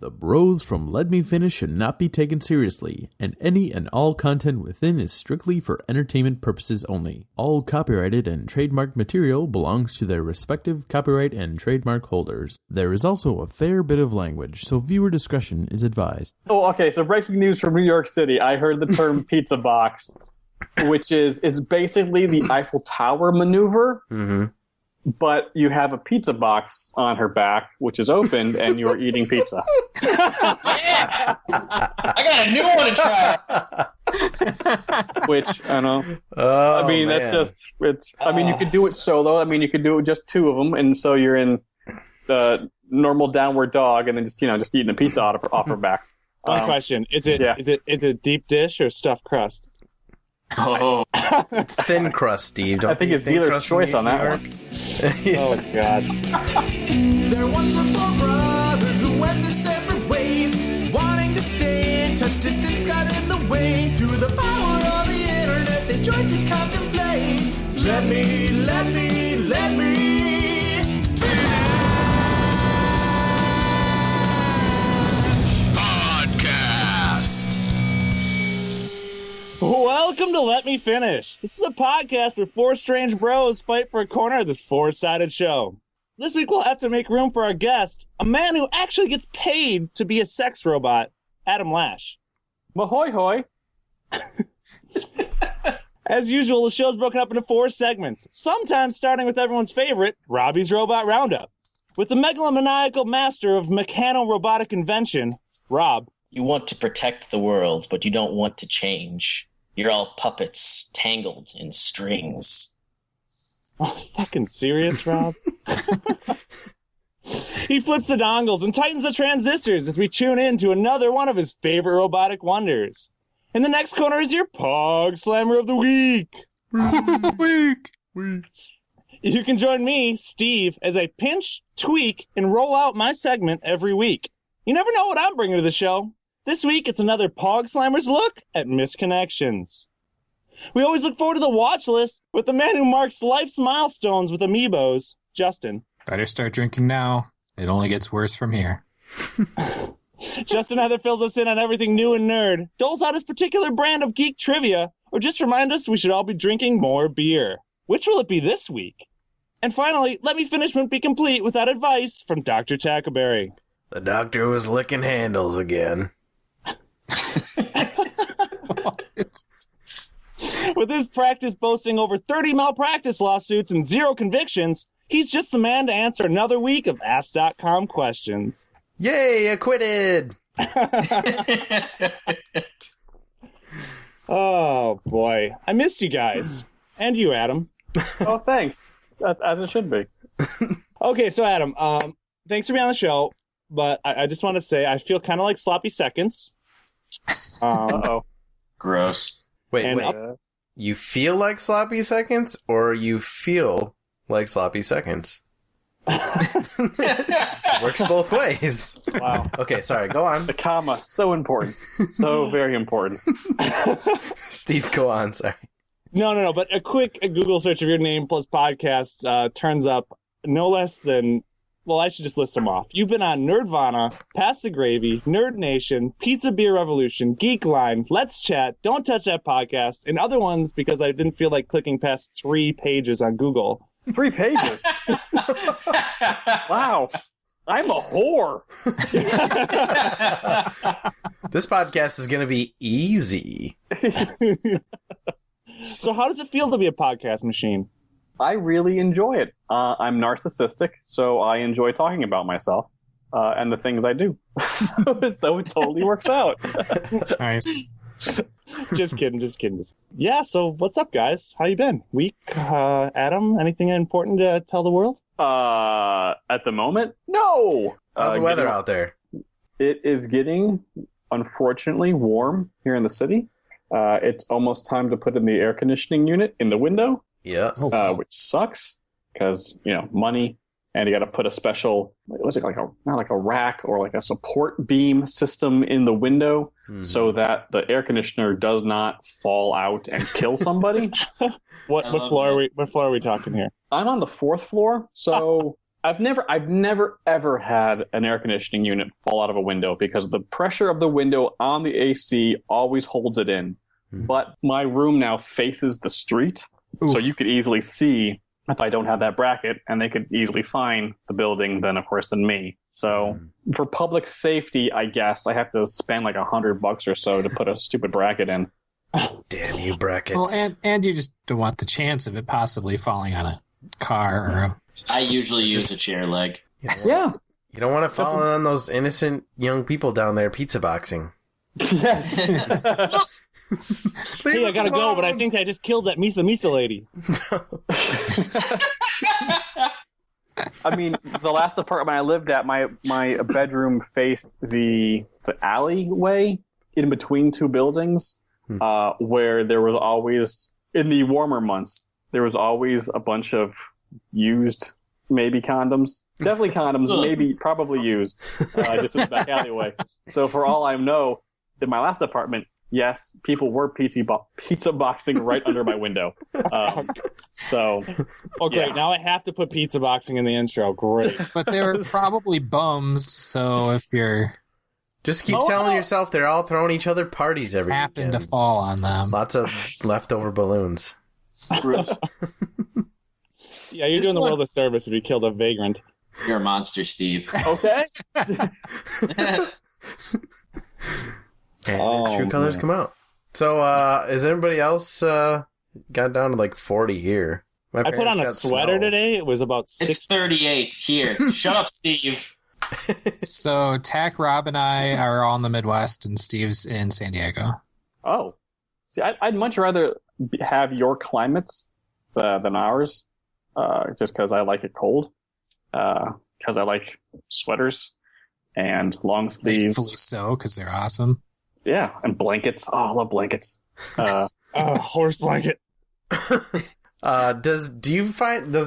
The bros from Let Me Finish should not be taken seriously, and any and all content within is strictly for entertainment purposes only. All copyrighted and trademarked material belongs to their respective copyright and trademark holders. There is also a fair bit of language, so viewer discretion is advised. Oh, okay, so breaking news from New York City. I heard the term pizza box, which is basically the Eiffel Tower maneuver. Mm-hmm. But you have a pizza box on her back, which is opened, and you're eating pizza. Yeah! I got a new one to try. Which, I don't know. Oh, I mean, man. that's just, it's, I mean, you could do it solo. I mean, you could do it with just two of them, and so you're in the normal downward dog, and then just eating a pizza off her back. One question. Is it deep dish or stuffed crust? Oh, It's thin crust, Steve. Don't I think you it's dealer's crust choice in on New that York? one. Oh, God. There once were four brothers who went their separate ways. Wanting to stay in touch, distance got in the way. Through the power of the internet, they joined to contemplate. Let me Podcast. Welcome to Let Me Finish. This is a podcast where four strange bros fight for a corner of this four-sided show. This week we'll have to make room for our guest, a man who actually gets paid to be a sex robot, Adam Lash. Mahoy hoy. As usual, the show's broken up into four segments, sometimes starting with everyone's favorite, Robbie's Robot Roundup. With the megalomaniacal master of mechano-robotic invention, Rob. you want to protect the world, but you don't want to change. You're all puppets, tangled in strings. Oh, fucking serious, Rob? He flips the dongles and tightens the transistors as we tune in to another one of his favorite robotic wonders. In the next corner is your Pog Slammer of the Week. You can join me, Steve, as I pinch, tweak, and roll out my segment every week. You never know what I'm bringing to the show. This week, it's another Pog Slammers look at misconnections. We always look forward to the watch list with the man who marks life's milestones with amiibos, Justin. Better start drinking now. It only gets worse from here. Justin either fills us in on everything new and nerd, doles out his particular brand of geek trivia, or just remind us we should all be drinking more beer. Which will it be this week? And finally, Let Me Finish wouldn't be complete without advice from Dr. Tackleberry. The doctor was licking handles again. With his practice boasting over 30 malpractice lawsuits and 0 convictions, he's just the man to answer another week of Ask.com questions. Yay, acquitted! Oh, boy. I missed you guys. And you, Adam. Oh, thanks. As it should be. Okay, so Adam, thanks for being on the show, but I just want to say I feel kind of like sloppy seconds. Uh-oh. Gross. Wait, And you feel like sloppy seconds, or you feel like sloppy seconds? Works both ways. Wow. Okay, sorry, go on. The comma, so important. So very important. Steve, go on, sorry. No, but a quick Google search of your name plus podcast turns up no less than, well, I should just list them off. You've been on Nerdvana, Pass the Gravy, Nerd Nation, Pizza Beer Revolution, Geek Line, Let's Chat, Don't Touch That Podcast, and other ones because I didn't feel like clicking past 3 pages on Google. 3 pages. Wow. I'm a whore. This podcast is going to be easy. So how does it feel to be a podcast machine? I really enjoy it. I'm narcissistic, so I enjoy talking about myself and the things I do. So it totally works out. Nice. Just kidding. Yeah, so what's up, guys? How you been? Week? Adam, anything important to tell the world? At the moment, no. How's the weather out there? It is getting, unfortunately, warm here in the city. It's almost time to put in the air conditioning unit in the window. Yeah. Which sucks because, money, and you got to put a special, what's it, not like a rack or like a support beam system in the window so that the air conditioner does not fall out and kill somebody. What floor are we talking here? I'm on the 4th floor, so I've never ever had an air conditioning unit fall out of a window because the pressure of the window on the AC always holds it in. But my room now faces the street, so you could easily see if I don't have that bracket, and they could easily find the building than me. So for public safety, I guess I have to spend like $100 or so to put a stupid bracket in. Damn you, brackets. Well, and you just don't want the chance of it possibly falling on a car or a... I usually use a chair leg. Yeah. You don't want to fall on those innocent young people down there pizza boxing. Yes. Hey, I gotta go, but I think I just killed that Misa lady. I mean, the last apartment I lived at, my bedroom faced the alleyway in between two buildings, where there was always, in the warmer months, there was always a bunch of used, maybe condoms. Definitely condoms, maybe, probably used, just in the back alleyway. So for all I know, in my last apartment, yes, people were pizza boxing right under my window. So, oh, great. Yeah. Now I have to put pizza boxing in the intro. Great. But they were probably bums, so if you're... Just keep telling yourself they're all throwing each other parties every happen weekend. to fall on them. Lots of leftover balloons. Yeah, you're doing the world a service if you killed a vagrant. You're a monster, Steve. Okay. And his true colors come out. So, is anybody else got down to like 40 here? I put on a sweater today. It was about 6. It's 38 here. Shut up, Steve. So, Tack, Rob, and I are all in the Midwest, and Steve's in San Diego. Oh. See, I'd much rather have your climates than ours, just because I like it cold, because I like sweaters and long sleeves. Thankfully so, because they're awesome. Yeah, and blankets. Oh, I love blankets. Horse blanket. Does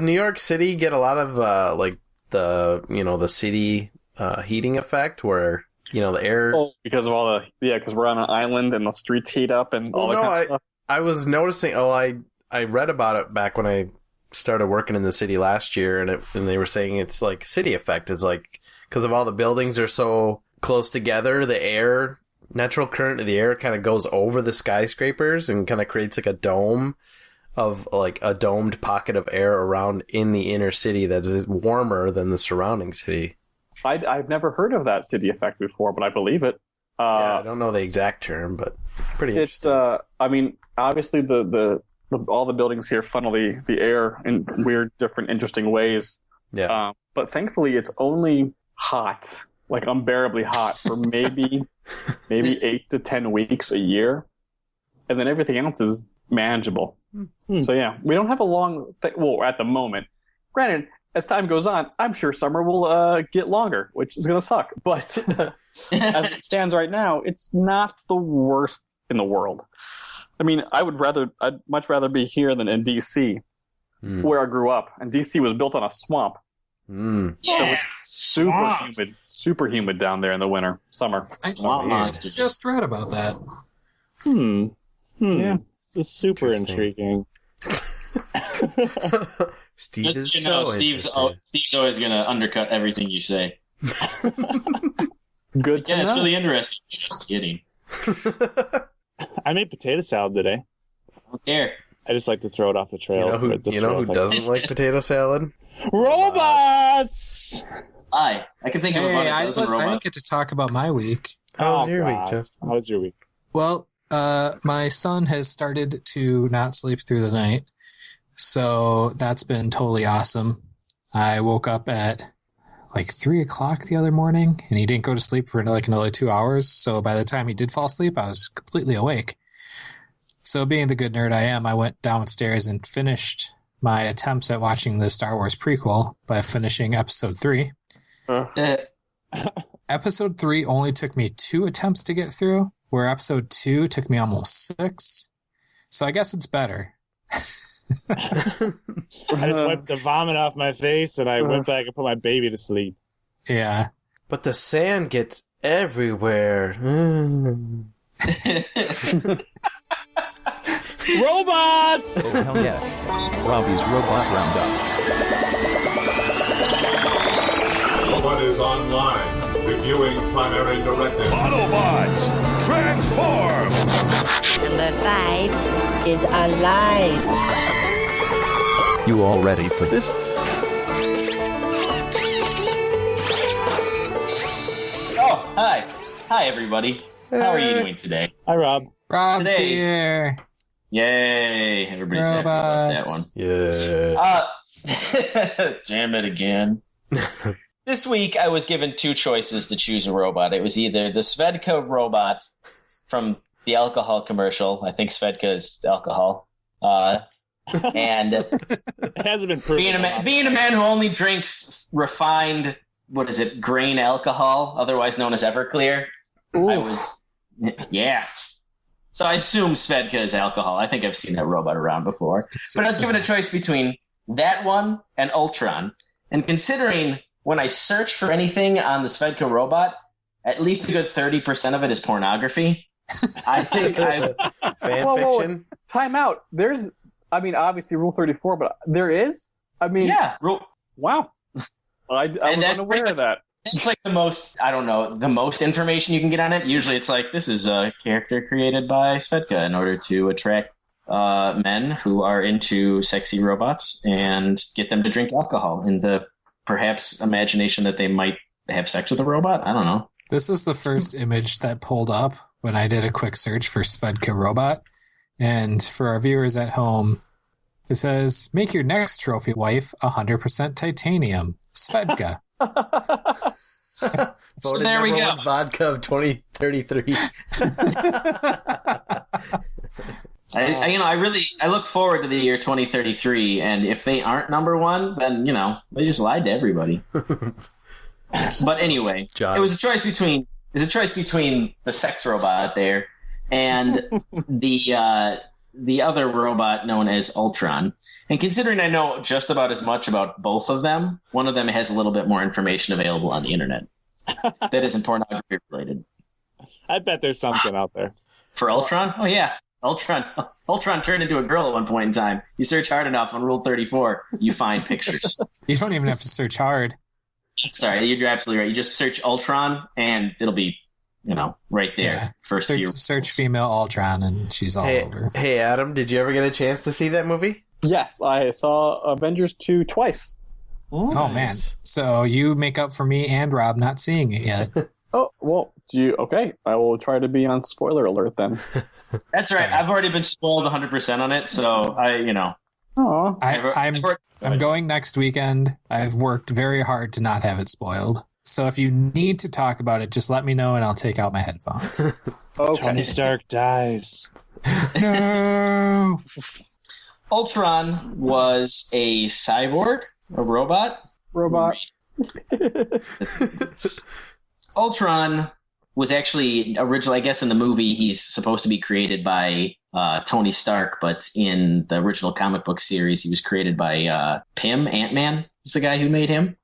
New York City get a lot of like the city heating effect where the air? Oh, because of because we're on an island and the streets heat up and all that kind of stuff. I was noticing. I read about it back when I started working in the city last year, and they were saying it's like city effect is like because of all the buildings are so close together, the natural current of the air kind of goes over the skyscrapers and kind of creates like a dome of like a domed pocket of air around in the inner city that is warmer than the surrounding city. I've never heard of that city effect before, but I believe it. Yeah, I don't know the exact term, but pretty interesting. I mean, obviously the all the buildings here funnel the air in weird, different, interesting ways. Yeah. But thankfully, it's only hot, like unbearably hot, for maybe 8 to 10 weeks a year, and then everything else is manageable. So yeah, we don't have a long well, at the moment. Granted, as time goes on, I'm sure summer will get longer, which is going to suck. But as it stands right now, it's not the worst in the world. I mean, I'd much rather be here than in DC, where I grew up. And DC was built on a swamp. Yeah. So it's super humid down there in the summer. I monsters. just read about that. Yeah, this is super intriguing. Steve Just is Steve's always going to undercut everything you say. Good to Yeah, it's know. really interesting. Just kidding. I made potato salad today. I don't care. I just like to throw it off the trail. You know who doesn't like potato salad? Robots! I can think of about Hey, a I dozen didn't robots. get to talk about my week. How was your week, God. Justin? How was your week? Well, my son has started to not sleep through the night, so that's been totally awesome. I woke up at like 3 o'clock the other morning, and he didn't go to sleep for like another 2 hours. So by the time he did fall asleep, I was completely awake. So being the good nerd I am, I went downstairs and finished my attempts at watching the Star Wars prequel by finishing episode 3. Episode 3 only took me 2 attempts to get through, where episode 2 took me almost 6. So I guess it's better. I just wiped the vomit off my face, and I went back and put my baby to sleep. Yeah. But the sand gets everywhere. Robots! Oh, hell yeah. Robbie's Robot Roundup. Robot is online. Reviewing primary directive. Autobots, transform! Number 5 is alive. You all ready for this? Oh, hi. Hi, everybody. How are you doing today? Hi, Rob. Rob's Today- here. Yay. Everybody's happy about that one. Yeah. Jam it again. This week, I was given two choices to choose a robot. It was either the Svedka robot from the alcohol commercial. I think Svedka is alcohol. And It hasn't been proven. being a man who only drinks refined, grain alcohol, otherwise known as Everclear. Yeah. So I assume Svedka is alcohol. I think I've seen that robot around before. But I was given a choice between that one and Ultron. And considering when I search for anything on the Svedka robot, at least a good 30% of it is pornography. I think I've... Fan Whoa, fiction? time out. Obviously Rule 34, but there is? Yeah. Wow. I was unaware of that. It's like the most information you can get on it. Usually it's like, this is a character created by Svedka in order to attract men who are into sexy robots and get them to drink alcohol in the perhaps imagination that they might have sex with a robot. I don't know. This was the first image that pulled up when I did a quick search for Svedka robot. And for our viewers at home, it says, make your next trophy wife 100% titanium. Svedka. So there we go. Vodka of 2033. I look forward to the year 2033, and if they aren't number one, then they just lied to everybody. But anyway, John. It was a choice between the sex robot there and the other robot known as Ultron. And considering I know just about as much about both of them, one of them has a little bit more information available on the internet that isn't pornography related. I bet there's something out there. For Ultron? Oh, yeah. Ultron turned into a girl at one point in time. You search hard enough on Rule 34, you find pictures. You don't even have to search hard. Sorry, you're absolutely right. You just search Ultron, and it'll be, right there. Yeah. First few. Search female Ultron, and she's all over. Hey, Adam, did you ever get a chance to see that movie? Yes, I saw Avengers 2 twice. Oh, man. So you make up for me and Rob not seeing it yet. Oh, well, okay. I will try to be on spoiler alert then. That's right. Sorry. I've already been spoiled 100% on it, so I'm going next weekend. I've worked very hard to not have it spoiled. So if you need to talk about it, just let me know and I'll take out my headphones. Okay. Tony Stark dies. No! Ultron was a cyborg, a robot. Ultron was actually originally, I guess in the movie, he's supposed to be created by Tony Stark, but in the original comic book series, he was created by Pym. Ant-Man is the guy who made him.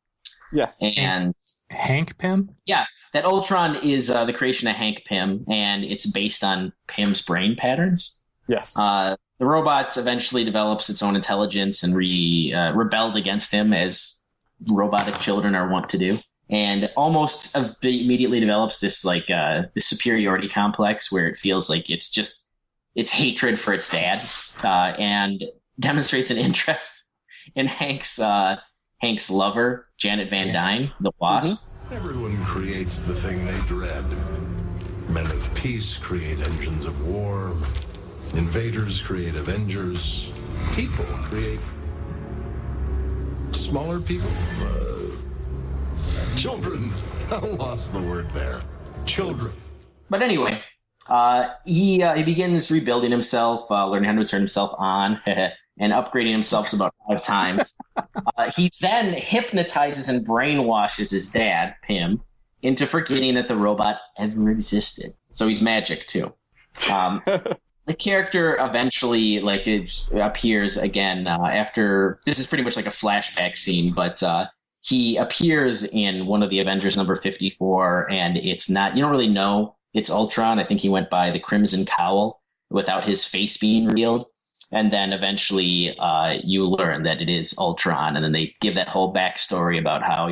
Yes. And Hank Pym? Yeah, that Ultron is the creation of Hank Pym, and it's based on Pym's brain patterns. Yes. The robot eventually develops its own intelligence and rebelled against him, as robotic children are wont to do. And almost immediately develops this this superiority complex where it feels like it's hatred for its dad, and demonstrates an interest in Hank's lover, Janet Van Dyne, the Wasp. Mm-hmm. Everyone creates the thing they dread. Men of peace create engines of war. Invaders create Avengers. People create smaller people. Children. I lost the word there. Children. But anyway, he begins rebuilding himself, learning how to turn himself on, and upgrading himself about 5 times. He then hypnotizes and brainwashes his dad, Pym, into forgetting that the robot ever existed. So he's magic, too. The character eventually it appears again after... This is pretty much like a flashback scene, but he appears in one of the Avengers number 54, and it's not... You don't really know it's Ultron. I think he went by the Crimson Cowl without his face being revealed. And then eventually you learn that it is Ultron, and then they give that whole backstory about how,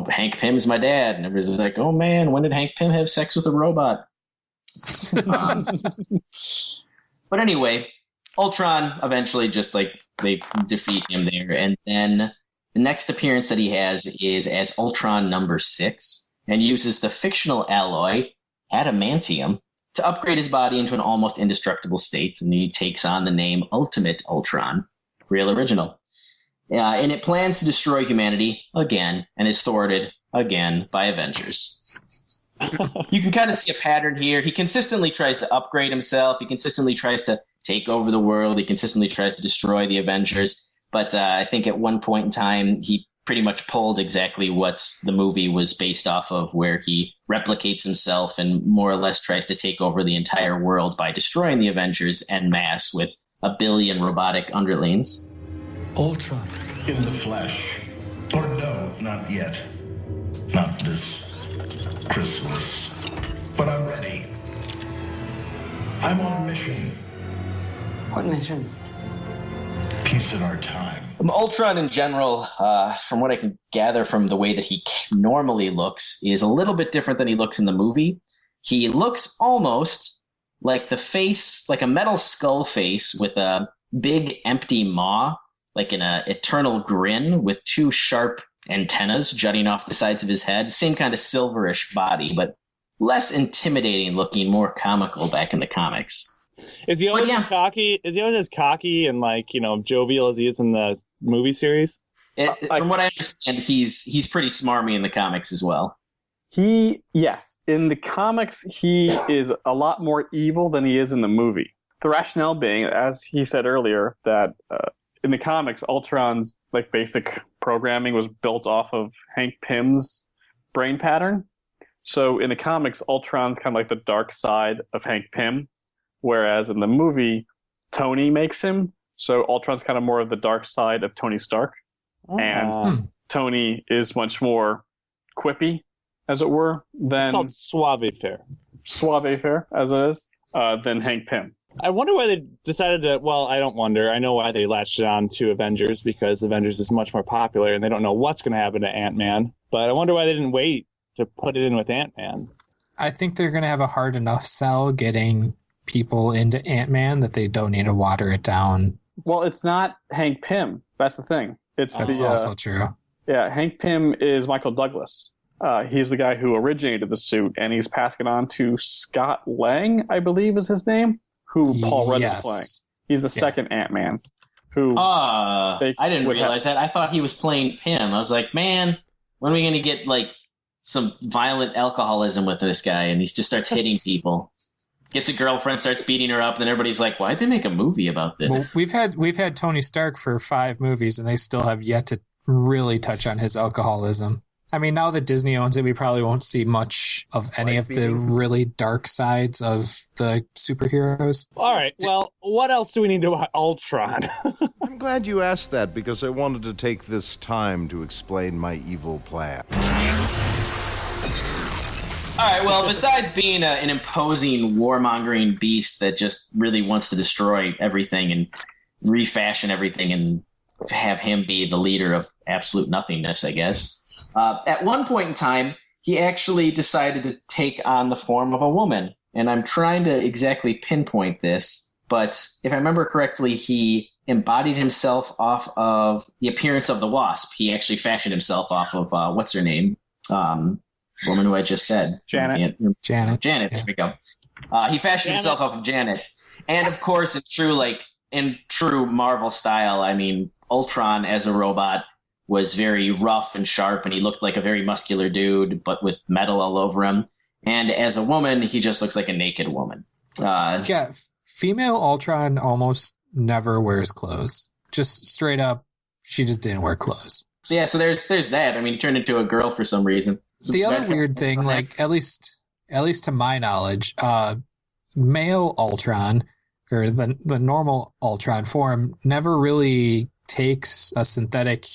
Hank Pym's my dad. And everybody's like, oh man, when did Hank Pym have sex with a robot? But anyway, Ultron eventually just like they defeat him there. And then the next appearance that he has is as Ultron number 6 and uses the fictional alloy adamantium to upgrade his body into an almost indestructible state. And he takes on the name Ultimate Ultron, real original. And it plans to destroy humanity again and is thwarted again by Avengers. You can kind of see a pattern here. He consistently tries to upgrade himself. He consistently tries to take over the world. He consistently tries to destroy the Avengers. But I think at one point in time, he pretty much pulled exactly what the movie was based off of, where he replicates himself and more or less tries to take over the entire world by destroying the Avengers en masse with a billion robotic underlings. Ultron. In the flesh. Or no, not yet. Not this Christmas. But I'm ready. I'm on a mission. What mission? Peace in our time. Ultron in general, from what I can gather from the way that he normally looks, is a little bit different than he looks in the movie. He looks almost like the face, like a metal skull face with a big empty maw, like an eternal grin with 2 sharp antennas jutting off the sides of his head. Same kind of silverish body, but less intimidating looking, more comical back in the comics. Is he always as cocky? Is he always as cocky and jovial as he is in the movie series? From what I understand, he's pretty smarmy in the comics as well. Yes, in the comics, he is a lot more evil than he is in the movie. The rationale being, as he said earlier, that in the comics, Ultron's basic programming was built off of Hank Pym's brain pattern. So in the comics, Ultron's kind of like the dark side of Hank Pym, whereas in the movie, Tony makes him. So Ultron's kind of more of the dark side of Tony Stark. And Tony is much more quippy, as it were, than... It's called suave-faire, as it is, than Hank Pym. I wonder why they decided to... Well, I don't wonder. I know why they latched it on to Avengers, because Avengers is much more popular, and they don't know what's going to happen to Ant-Man. But I wonder why they didn't wait to put it in with Ant-Man. I think they're going to have a hard enough sell getting people into Ant-Man that they don't need to water it down. Well, it's not Hank Pym. That's the thing. That's also true. Yeah, Hank Pym is Michael Douglas. He's the guy who originated the suit, and he's passing it on to Scott Lang, I believe is his name, who Paul Rudd is playing. He's the second Ant-Man. Who? I didn't realize that. I thought he was playing Pym. I was like, man, when are we going to get some violent alcoholism with this guy? And he just starts hitting people. Gets a girlfriend, starts beating her up, and then everybody's like, why'd they make a movie about this? Well, we've had Tony Stark for 5 movies, and they still have yet to really touch on his alcoholism. I mean, now that Disney owns it, we probably won't see much of any of the really dark sides of the superheroes. All right, well, what else do we need to about Ultron? I'm glad you asked that, because I wanted to take this time to explain my evil plan. All right, well, besides being an imposing warmongering beast that just really wants to destroy everything and refashion everything and have him be the leader of absolute nothingness, I guess, at one point in time, he actually decided to take on the form of a woman. And I'm trying to exactly pinpoint this, but if I remember correctly, he embodied himself off of the appearance of the Wasp. He actually fashioned himself off of, what's her name? Woman who I just said. Janet. Janet, there we go. He fashioned himself off of Janet. And of course, in true Marvel style, I mean, Ultron as a robot was very rough and sharp, and he looked like a very muscular dude, but with metal all over him. And as a woman, he just looks like a naked woman. Female Ultron almost never wears clothes. Just straight up, she just didn't wear clothes. So there's that. I mean, he turned into a girl for some reason. The other weird thing, at least to my knowledge, male Ultron, or the normal Ultron form, never really takes a synthetic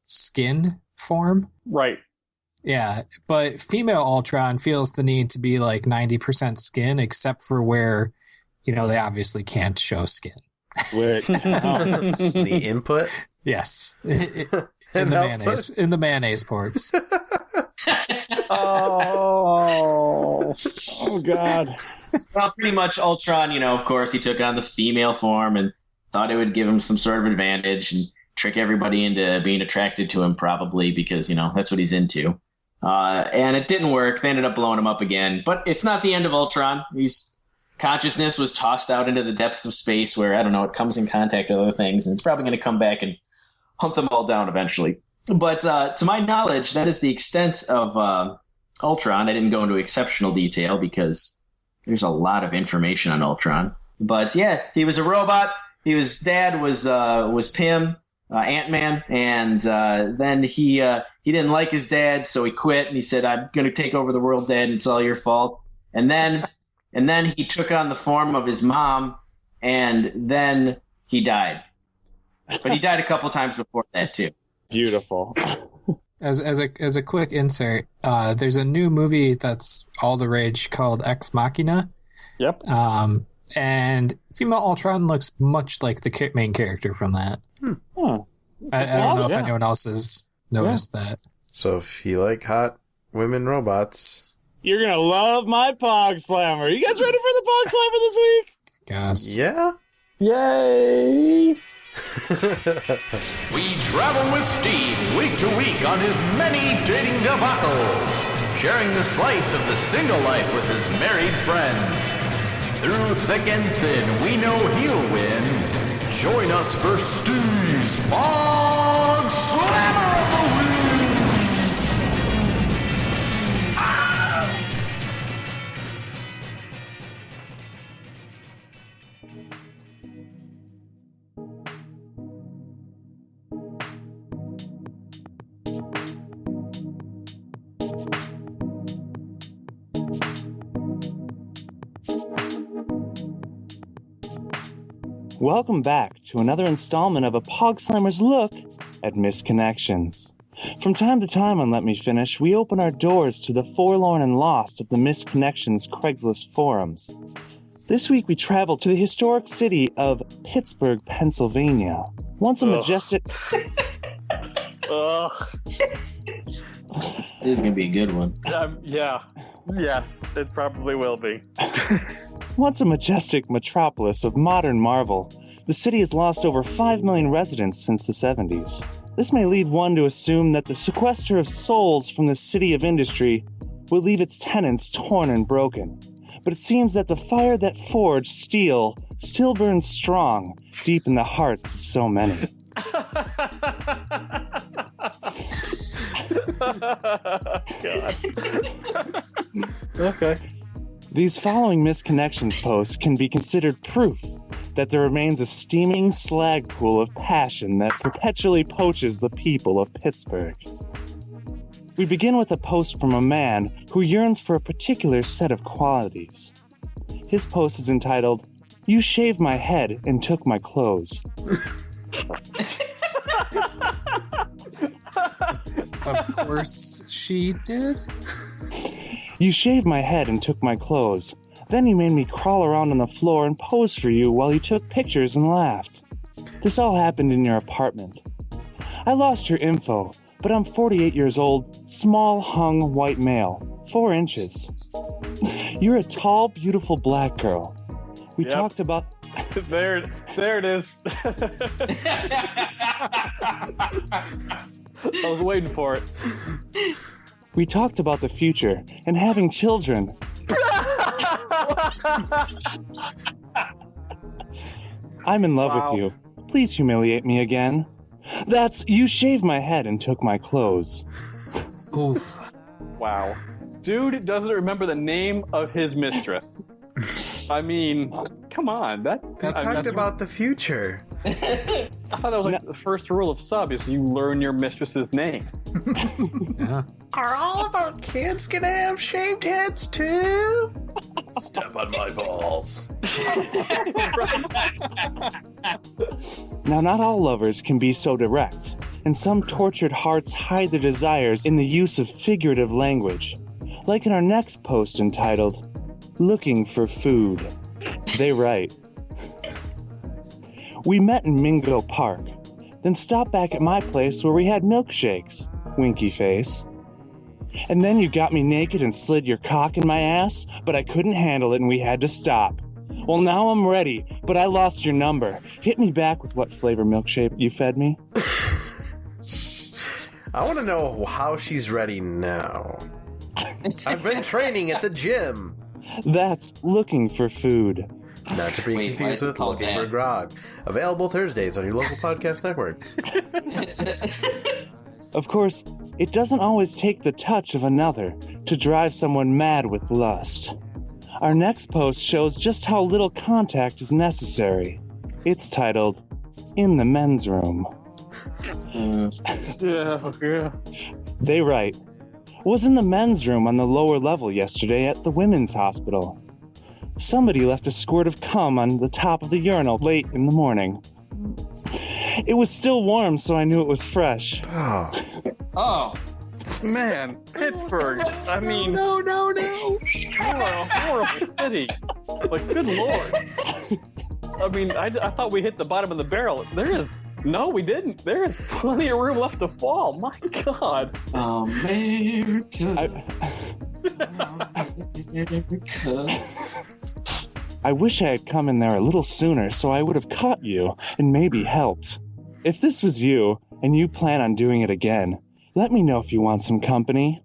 skin form. Right. Yeah, but female Ultron feels the need to be 90% skin, except for where, they obviously can't show skin. The input? Yes. In the mayonnaise ports. Oh God. Well, pretty much Ultron, of course, he took on the female form and thought it would give him some sort of advantage and trick everybody into being attracted to him, probably because, that's what he's into. And it didn't work. They ended up blowing him up again. But it's not the end of Ultron. His consciousness was tossed out into the depths of space where, I don't know, it comes in contact with other things, and it's probably going to come back and hunt them all down eventually. But to my knowledge, that is the extent of Ultron. I didn't go into exceptional detail because there's a lot of information on Ultron. But yeah, he was a robot. His dad was Pym, Ant-Man, and then he didn't like his dad, so he quit, and he said, I'm going to take over the world, Dad, and it's all your fault. And then he took on the form of his mom, and then he died. But he died a couple times before that, too. Beautiful. As a quick insert, there's a new movie that's all the rage called Ex Machina. Yep. And female Ultron looks much like the main character from that. Huh. I don't know if anyone else has noticed that. So if you like hot women robots... You're going to love my Pog Slammer. You guys ready for the Pog Slammer this week? Guess. Yeah? Yay! We travel with Steve week to week on his many dating debacles, sharing the slice of the single life with his married friends. Through thick and thin, we know he'll win. Join us for Steve's Pog Slammer of the Week! Welcome back to another installment of a Pog Slammer's look at misconnections. From time to time on Let Me Finish, we open our doors to the forlorn and lost of the Misconnections Craigslist forums. This week we travel to the historic city of Pittsburgh, Pennsylvania. Once a majestic... This is going to be a good one. Yeah. Yes, it probably will be. Once a majestic metropolis of modern marvel, the city has lost over 5 million residents since the 70s. This may lead one to assume that the sequester of souls from the city of industry will leave its tenants torn and broken. But it seems that the fire that forged steel still burns strong deep in the hearts of so many. God. Okay. These following misconnections posts can be considered proof that there remains a steaming slag pool of passion that perpetually poaches the people of Pittsburgh. We begin with a post from a man who yearns for a particular set of qualities. His post is entitled, "You shaved my head and took my clothes." Of course she did. You shaved my head and took my clothes. Then you made me crawl around on the floor and pose for you while you took pictures and laughed. This all happened in your apartment. I lost your info, but I'm 48 years old, small hung white male, 4 inches. You're a tall, beautiful black girl. We talked about... There it is. I was waiting for it. We talked about the future and having children. I'm in love with you. Please humiliate me again. That's, you shaved my head and took my clothes. Oof. Wow. Dude doesn't remember the name of his mistress. I mean, come on. They talked about the future. I thought that was like the first rule of sub is you learn your mistress's name. Yeah. Are all of our kids gonna have shaved heads too? Step on my balls. Now, not all lovers can be so direct, and some tortured hearts hide their desires in the use of figurative language. Like in our next post entitled, "Looking for Food." They write, "We met in Mingo Park, then stopped back at my place where we had milkshakes, winky face. And then you got me naked and slid your cock in my ass, but I couldn't handle it and we had to stop. Well, now I'm ready, but I lost your number. Hit me back with what flavor milkshake you fed me. I want to know how she's ready now. I've been training at the gym. That's looking for food. Not to be confused with Looking for Grog. Available Thursdays on your local podcast network. Of course, it doesn't always take the touch of another to drive someone mad with lust. Our next post shows just how little contact is necessary. It's titled, In the Men's Room. Yeah. They write, was in the men's room on the lower level yesterday at the women's hospital. Somebody left a squirt of cum on the top of the urinal late in the morning. It was still warm, so I knew it was fresh. Oh, man, Pittsburgh. I mean, No. you're a horrible city. Like, good lord. I mean, I thought we hit the bottom of the barrel. No, we didn't. There is plenty of room left to fall. My God. America. I wish I had come in there a little sooner so I would have caught you and maybe helped. If this was you and you plan on doing it again, let me know if you want some company.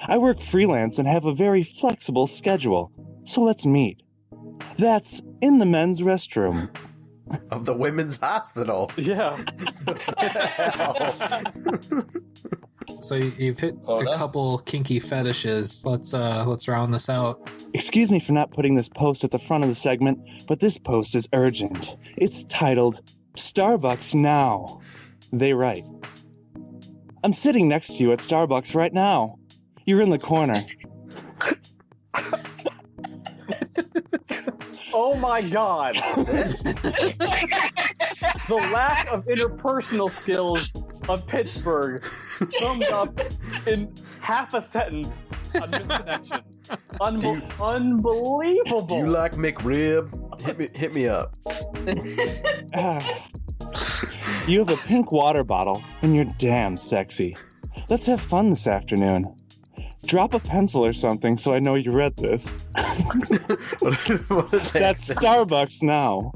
I work freelance and have a very flexible schedule, so let's meet. That's in the men's restroom. Of the women's hospital. Yeah. So you've hit a couple kinky fetishes. Let's round this out. Excuse me for not putting this post at the front of the segment, but this post is urgent. It's titled, Starbucks Now. They write, I'm sitting next to you at Starbucks right now. You're in the corner. Oh my God. The lack of interpersonal skills of Pittsburgh summed up in half a sentence on misconnections. Unbelievable. Do you like McRib? Hit me up. You have a pink water bottle, and you're damn sexy. Let's have fun this afternoon. Drop a pencil or something so I know you read this. That's Starbucks Now.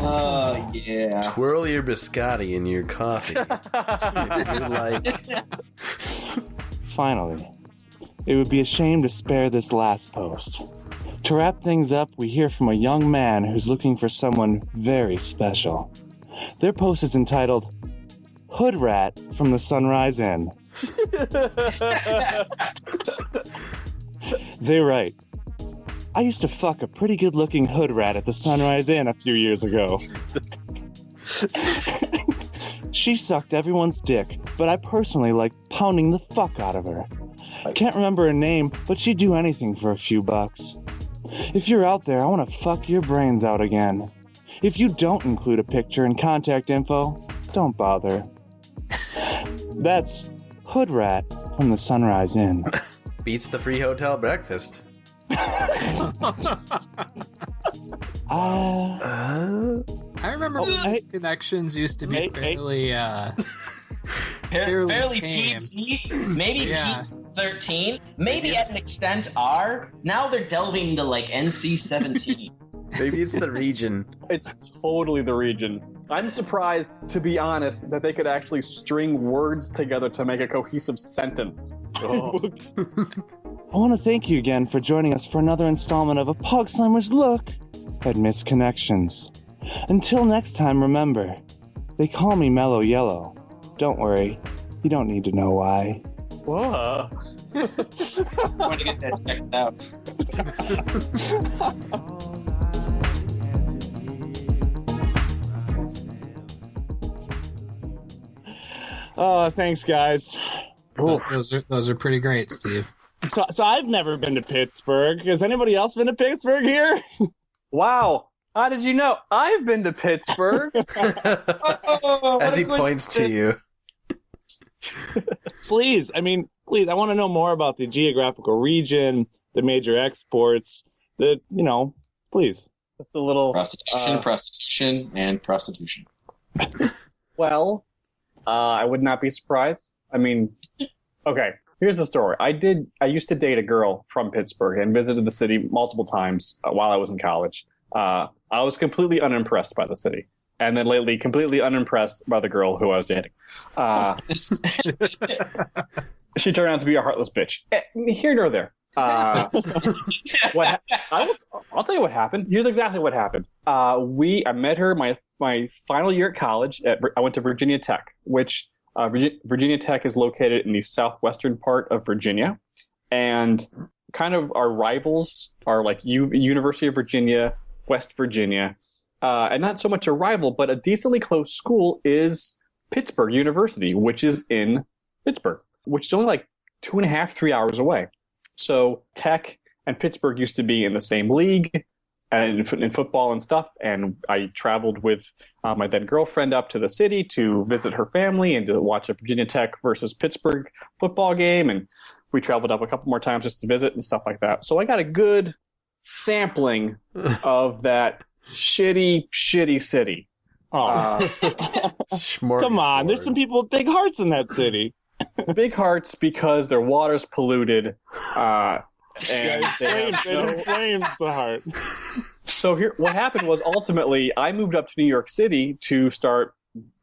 Oh, yeah. Twirl your biscotti in your coffee. If you like. Finally, it would be a shame to spare this last post. To wrap things up, we hear from a young man who's looking for someone very special. Their post is entitled, Hood Rat from the Sunrise Inn. They write, I used to fuck a pretty good-looking hood rat at the Sunrise Inn a few years ago. She sucked everyone's dick, but I personally like pounding the fuck out of her. Can't remember her name, but she'd do anything for a few bucks. If you're out there, I want to fuck your brains out again. If you don't include a picture and contact info, don't bother. That's Hood Rat from the Sunrise Inn. Beats the free hotel breakfast. I remember these connections used to be fairly fairly tame. PG, maybe PG-13, maybe at an extent R. Now they're delving into like NC-17. Maybe it's the region. It's totally the region. I'm surprised, to be honest, that they could actually string words together to make a cohesive sentence. Oh. I want to thank you again for joining us for another installment of A Pogslimer's Look at Misconnections. Until next time, remember, they call me Mellow Yellow. Don't worry, you don't need to know why. Whoa. I want to get that checked out. Oh, thanks, guys. Those are pretty great, Steve. So I've never been to Pittsburgh. Has anybody else been to Pittsburgh here? Wow. How did you know? I've been to Pittsburgh. As he points to you. Please, I want to know more about the geographical region, the major exports, please. Just a little... Prostitution. Well, I would not be surprised. I mean, okay, here's the story. I used to date a girl from Pittsburgh and visited the city multiple times while I was in college. I was completely unimpressed by the city. And then lately, completely unimpressed by the girl who I was dating. She turned out to be a heartless bitch. Here nor there. I'll tell you what happened. Here's exactly what happened. I met her my final year at college. I went to Virginia Tech, which Virginia Tech is located in the southwestern part of Virginia, and kind of our rivals are like University of Virginia, West Virginia, and not so much a rival, but a decently close school is Pittsburgh University, which is in Pittsburgh, which is only like 2.5, 3 hours away. So Tech and Pittsburgh used to be in the same league and in football and stuff. And I traveled with my then girlfriend up to the city to visit her family and to watch a Virginia Tech versus Pittsburgh football game. And we traveled up a couple more times just to visit and stuff like that. So I got a good sampling of that shitty city. Come on, there's some people with big hearts in that city. Big hearts because their water's polluted. And it inflames the heart. So here, what happened was ultimately I moved up to New York City to start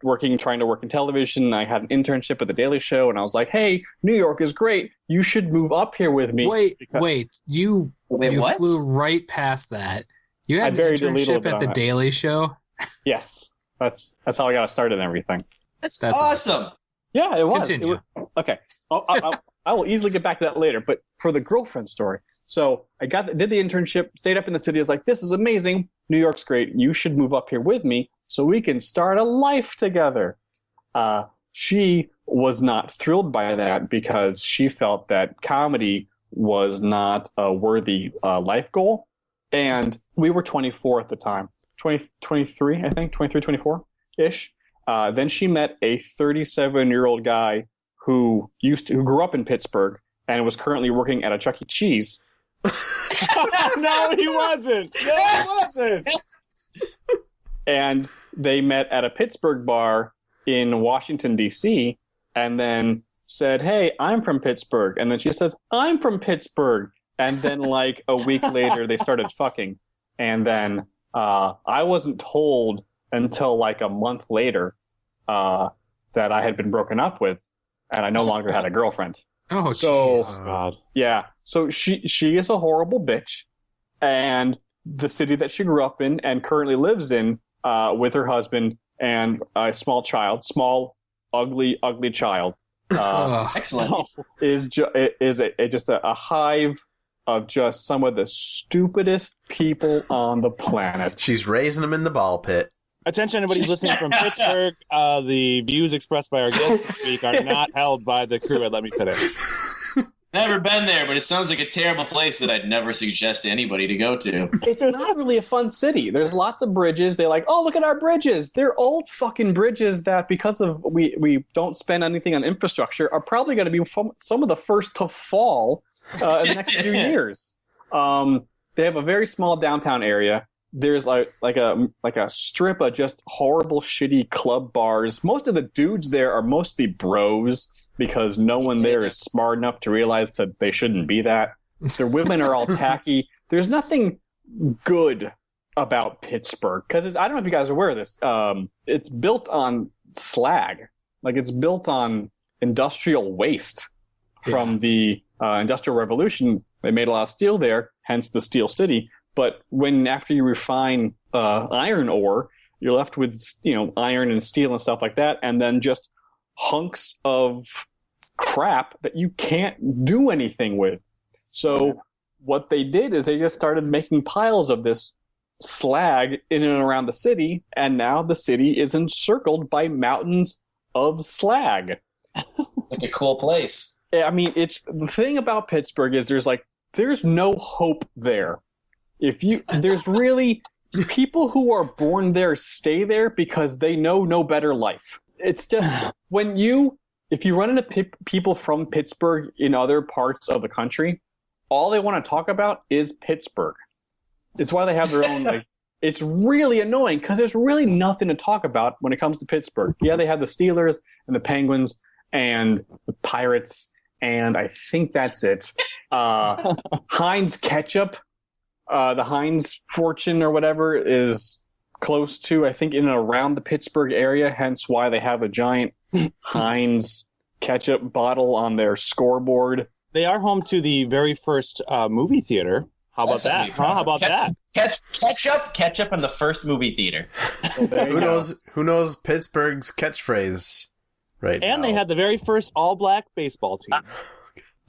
trying to work in television. I had an internship at The Daily Show, and I was like, "Hey, New York is great. You should move up here with me." You what? flew right past that. You had an internship at The Daily Show? Yes, that's how I got started and everything. That's awesome. Yeah, it was. Continue. Okay, I will easily get back to that later. But for the girlfriend story, so I did the internship, stayed up in the city. I was like, "This is amazing. New York's great. You should move up here with me so we can start a life together." She was not thrilled by that because she felt that comedy was not a worthy life goal. And we were 24 at the time, 23, I think, 23, 24-ish. Then she met a 37-year-old guy who grew up in Pittsburgh and was currently working at a Chuck E. Cheese. No, he wasn't. No, he wasn't. And they met at a Pittsburgh bar in Washington, D.C., and then said, "Hey, I'm from Pittsburgh." And then she says, "I'm from Pittsburgh." And then like a week later, they started fucking. And then I wasn't told until like a month later that I had been broken up with and I no longer had a girlfriend. Oh, so God. Yeah. So she is a horrible bitch. And the city that she grew up in and currently lives in with her husband and a small, ugly child. Excellent. Is just a hive of just some of the stupidest people on the planet. She's raising them in the ball pit. Attention, anybody listening from Pittsburgh. The views expressed by our guests this week are not held by the crew at Let Me Finish. Never been there, but it sounds like a terrible place that I'd never suggest to anybody to go to. It's not really a fun city. There's lots of bridges. They're like, "Oh, look at our bridges." They're old fucking bridges that, because of we don't spend anything on infrastructure, are probably going to be some of the first to fall in the next few years. They have a very small downtown area. There's like a strip of just horrible, shitty club bars. Most of the dudes there are mostly bros because no one there is smart enough to realize that they shouldn't be that. Their women are all tacky. There's nothing good about Pittsburgh because I don't know if you guys are aware of this. It's built on slag. Like it's built on industrial waste from the Industrial Revolution. They made a lot of steel there, hence the Steel City. But after you refine iron ore, you're left with iron and steel and stuff like that, and then just hunks of crap that you can't do anything with. So what they did is they just started making piles of this slag in and around the city, and now the city is encircled by mountains of slag. Like a cool place. I mean, it's the thing about Pittsburgh is there's no hope there. There's really people who are born there stay there because they know no better life. It's just if you run into people from Pittsburgh in other parts of the country, all they want to talk about is Pittsburgh. It's why they have their own it's really annoying because there's really nothing to talk about when it comes to Pittsburgh. Yeah, they have the Steelers and the Penguins and the Pirates, and I think that's it. Heinz ketchup, the Heinz fortune or whatever, is close to, I think, in and around the Pittsburgh area, hence why they have a giant Heinz ketchup bottle on their scoreboard. They are home to the very first movie theater. How about that? How about that? Ketchup in the first movie theater. Who knows Pittsburgh's catchphrase right now? And they had the very first all-black baseball team.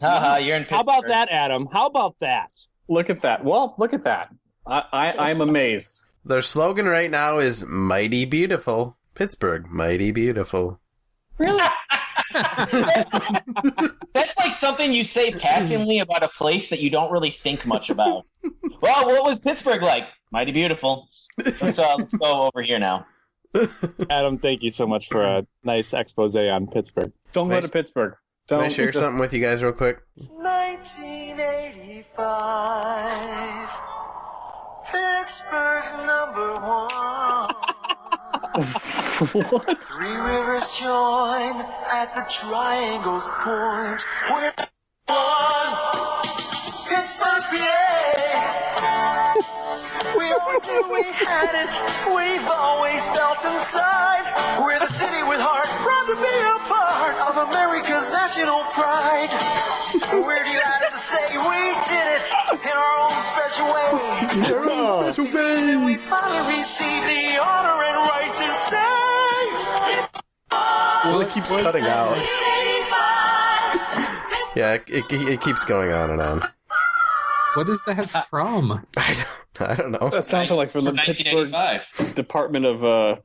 You're in Pittsburgh. How about that, Adam? How about that? Look at that. Well, look at that. I'm amazed. Their slogan right now is "Mighty Beautiful Pittsburgh, Mighty Beautiful." Really? That's like something you say passingly about a place that you don't really think much about. Well, what was Pittsburgh like? Mighty beautiful. Let's go over here now. Adam, thank you so much for a nice expose on Pittsburgh. Don't go to Pittsburgh. Can I share something with you guys real quick? It's 1985. Pittsburgh's #1. What? Three rivers join at the triangle's point. We're one. Pittsburgh, PA. We always knew we had it. We've always felt inside. We're the city with heart, proud to be a part of America's national pride. We're delighted to say we did it in our own special way. And we finally received the honor and right to say. Well, it keeps cutting out. Yeah, it keeps going on and on. What is that from? I don't know. That sounds like from the Pittsburgh Department of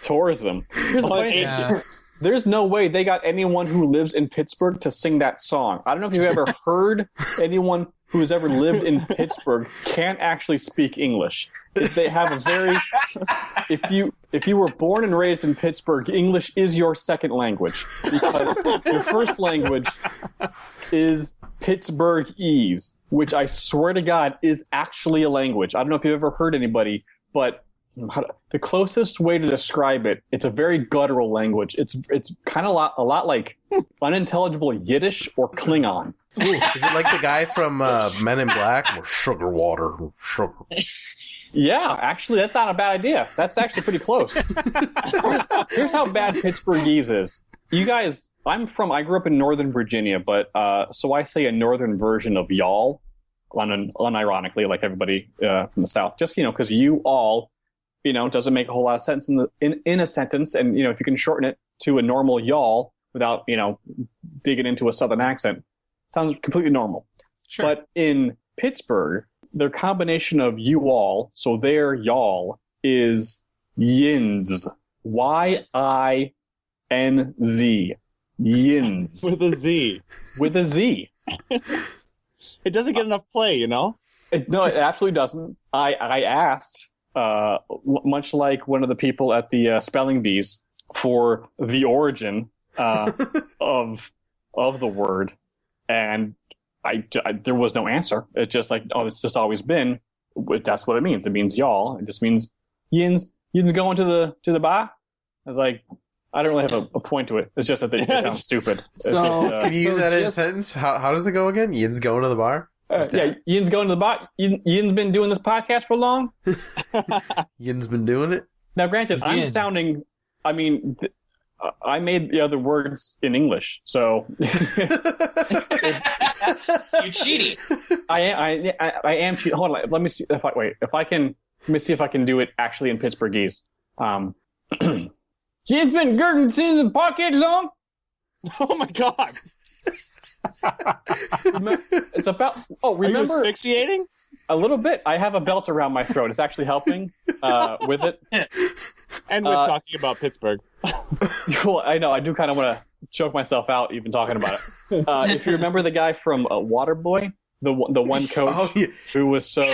Tourism. Here's the funny thing. There's no way they got anyone who lives in Pittsburgh to sing that song. I don't know if you've ever heard anyone who's ever lived in Pittsburgh can't actually speak English. If they have a very, if you were born and raised in Pittsburgh, English is your second language because your first language is Pittsburghese, which I swear to God is actually a language. I don't know if you've ever heard anybody, but the closest way to describe it, it's a very guttural language. It's kind of a lot like unintelligible Yiddish or Klingon. Ooh, is it like the guy from Men in Black? Or sugar water, sugar. Yeah, actually, that's not a bad idea. That's actually pretty close. Here's how bad Pittsburghese is. You guys, I grew up in Northern Virginia, but so I say a northern version of y'all, unironically, like everybody from the South, just, because you all, doesn't make a whole lot of sense in a sentence. And, if you can shorten it to a normal y'all without, digging into a Southern accent, sounds completely normal. Sure. But in Pittsburgh, their combination of you all, so their y'all, is yins. YINZ. Yins. With a Z. With a Z. It doesn't get enough play, No, it absolutely doesn't. I asked, much like one of the people at the spelling bees, for the origin of the word, and I there was no answer. It's just like, it's just always been. That's what it means. It means y'all. It just means yins. Yins going to the bar. I was like, I don't really have a point to it. It's just that it sounds stupid. So can you use that in a sentence? How does it go again? Yins going to the bar? Yeah, Yin's going to the bar. Yin's been doing this podcast for long. Yin's been doing it. Now, granted, I'm sounding. I mean, I made the other words in English, so. So you're cheating. I am cheating. Hold on, let me see if I can. Let me see if I can do it actually in Pittsburghese. Yin's been girding in the pocket long. Oh my God. It's about. Oh, remember Are you asphyxiating? A little bit. I have a belt around my throat. It's actually helping with it. And with talking about Pittsburgh. Well, I know. I do kind of want to choke myself out even talking about it. If you remember the guy from Waterboy, the one coach who was so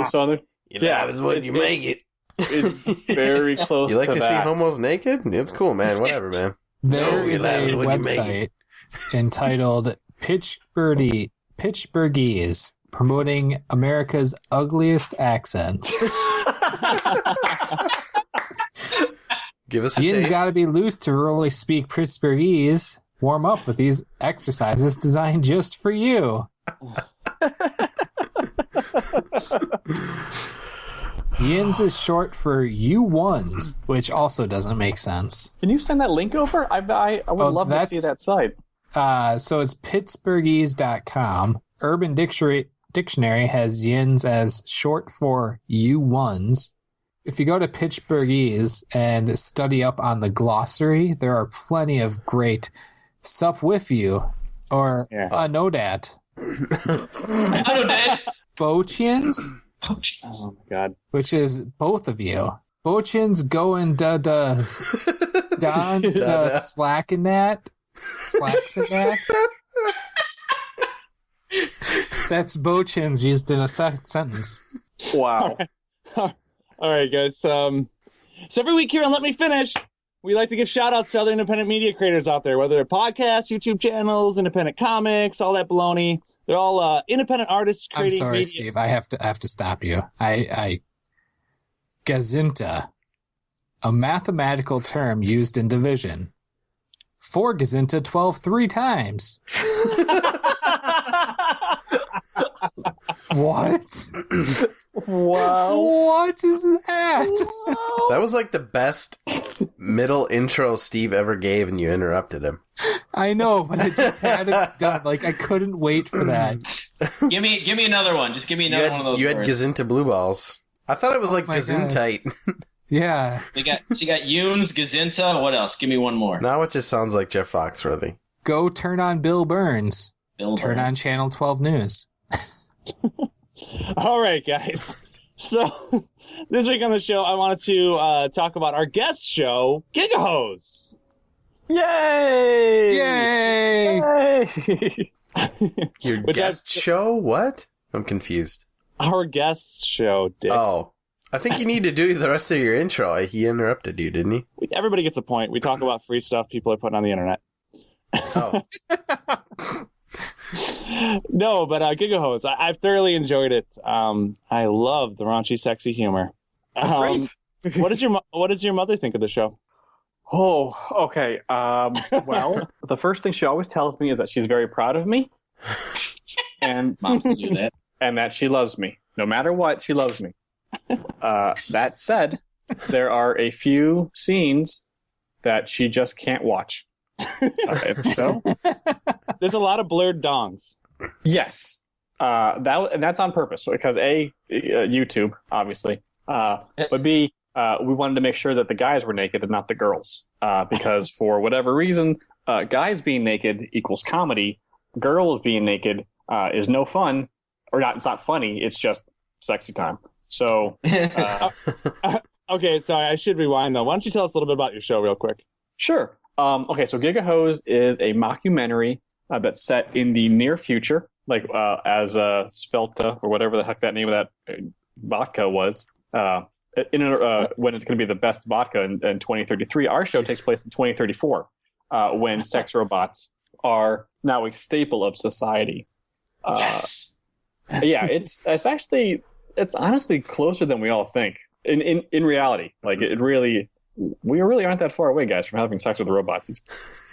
southern. That was when you make it. It's very close. You like to see homos naked? It's cool, man. Whatever, man. There is a website entitled Pittsburghese, promoting America's ugliest accent. Give us a Yin's taste. got to be loose to really speak Pittsburghese. Warm up with these exercises designed just for you. Yin's is short for you ones, which also doesn't make sense. Can you send that link over? I would love to see that site. So it's pittsburghese.com. Urban Dictionary has Yin's as short for you ones. If you go to Pittsburghese and study up on the glossary, there are plenty of great sup with you or I know that. Bochins? Oh my god. Which is both of you. Bochins going don slacking that. Slacks in that. That's Bochins used in a sentence. Wow. All right, guys. So every week here on Let Me Finish, we like to give shout-outs to other independent media creators out there, whether they're podcasts, YouTube channels, independent comics, all that baloney. They're all independent artists creating I'm sorry, media. Steve. I have to stop you. Gazinta, a mathematical term used in division. 4 Gazinta 12 3 times. What? Wow. What is that? That was like the best middle intro Steve ever gave, and you interrupted him. I know, but I just had it done. Like, I couldn't wait for that. Give me another one. Just give me another one of those You had words. Gazinta blue balls. I thought it was like my Gesundheit. Yeah. So you got Yoons, Gazinta. What else? Give me one more. Now it just sounds like Jeff Foxworthy. Go turn on Bill Burns. Turn on Channel 12 News. All right, guys. So this week on the show, I wanted to talk about our guest show, Giga Hoes. Yay! Yay! Yay! Your guest show? What? I'm confused. Our guest show, Dick. Oh. I think you need to do the rest of your intro. He interrupted you, didn't he? Everybody gets a point. We talk about free stuff people are putting on the internet. Oh. No, but Giga Hoes, I've thoroughly enjoyed it. I love the raunchy, sexy humor. What does your mother think of the show? Oh, okay. Well, the first thing she always tells me is that she's very proud of me, and Moms will do that, and that she loves me. No matter what, she loves me. That said, there are a few scenes that she just can't watch. So there's a lot of blurred dongs. Yes, that's on purpose because YouTube obviously, but B, we wanted to make sure that the guys were naked and not the girls, because for whatever reason, guys being naked equals comedy. Girls being naked is no fun, or not. It's not funny. It's just sexy time. So, okay, sorry, I should rewind though. Why don't you tell us a little bit about your show real quick? Sure. Okay, so Giga Hoes is a mockumentary that's set in the near future, like as Svelta or whatever the heck that name of that vodka was. When it's going to be the best vodka in 2033. Our show takes place in 2034, when sex robots are now a staple of society. Yes. Yeah, it's honestly closer than we all think. In reality, like we really aren't that far away, guys, from having sex with robots.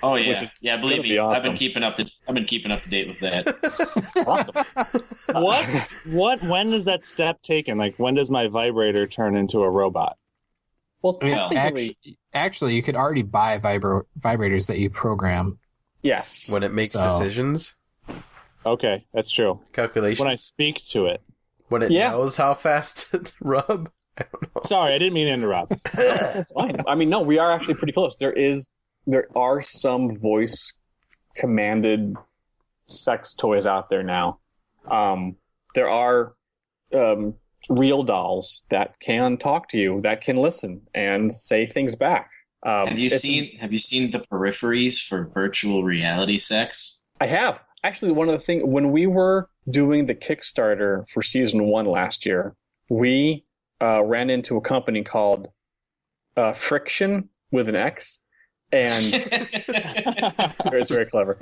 Oh yeah, believe me, awesome. I've been keeping up to date with that. Awesome. When is that step taken? Like, when does my vibrator turn into a robot? Well, actually, you could already buy vibrators that you program. Yes, when it makes decisions. Okay, that's true. Calculation. When I speak to it. When it knows how fast to rub. I don't know. Sorry, I didn't mean to interrupt. It's fine. I mean, no, we are actually pretty close. There are some voice commanded sex toys out there now. There are real dolls that can talk to you, that can listen and say things back. Have you seen the peripheries for virtual reality sex? I have. Actually, one of the things, when we were doing the Kickstarter for season 1 last year, we ran into a company called Friction with an X, and it's very clever.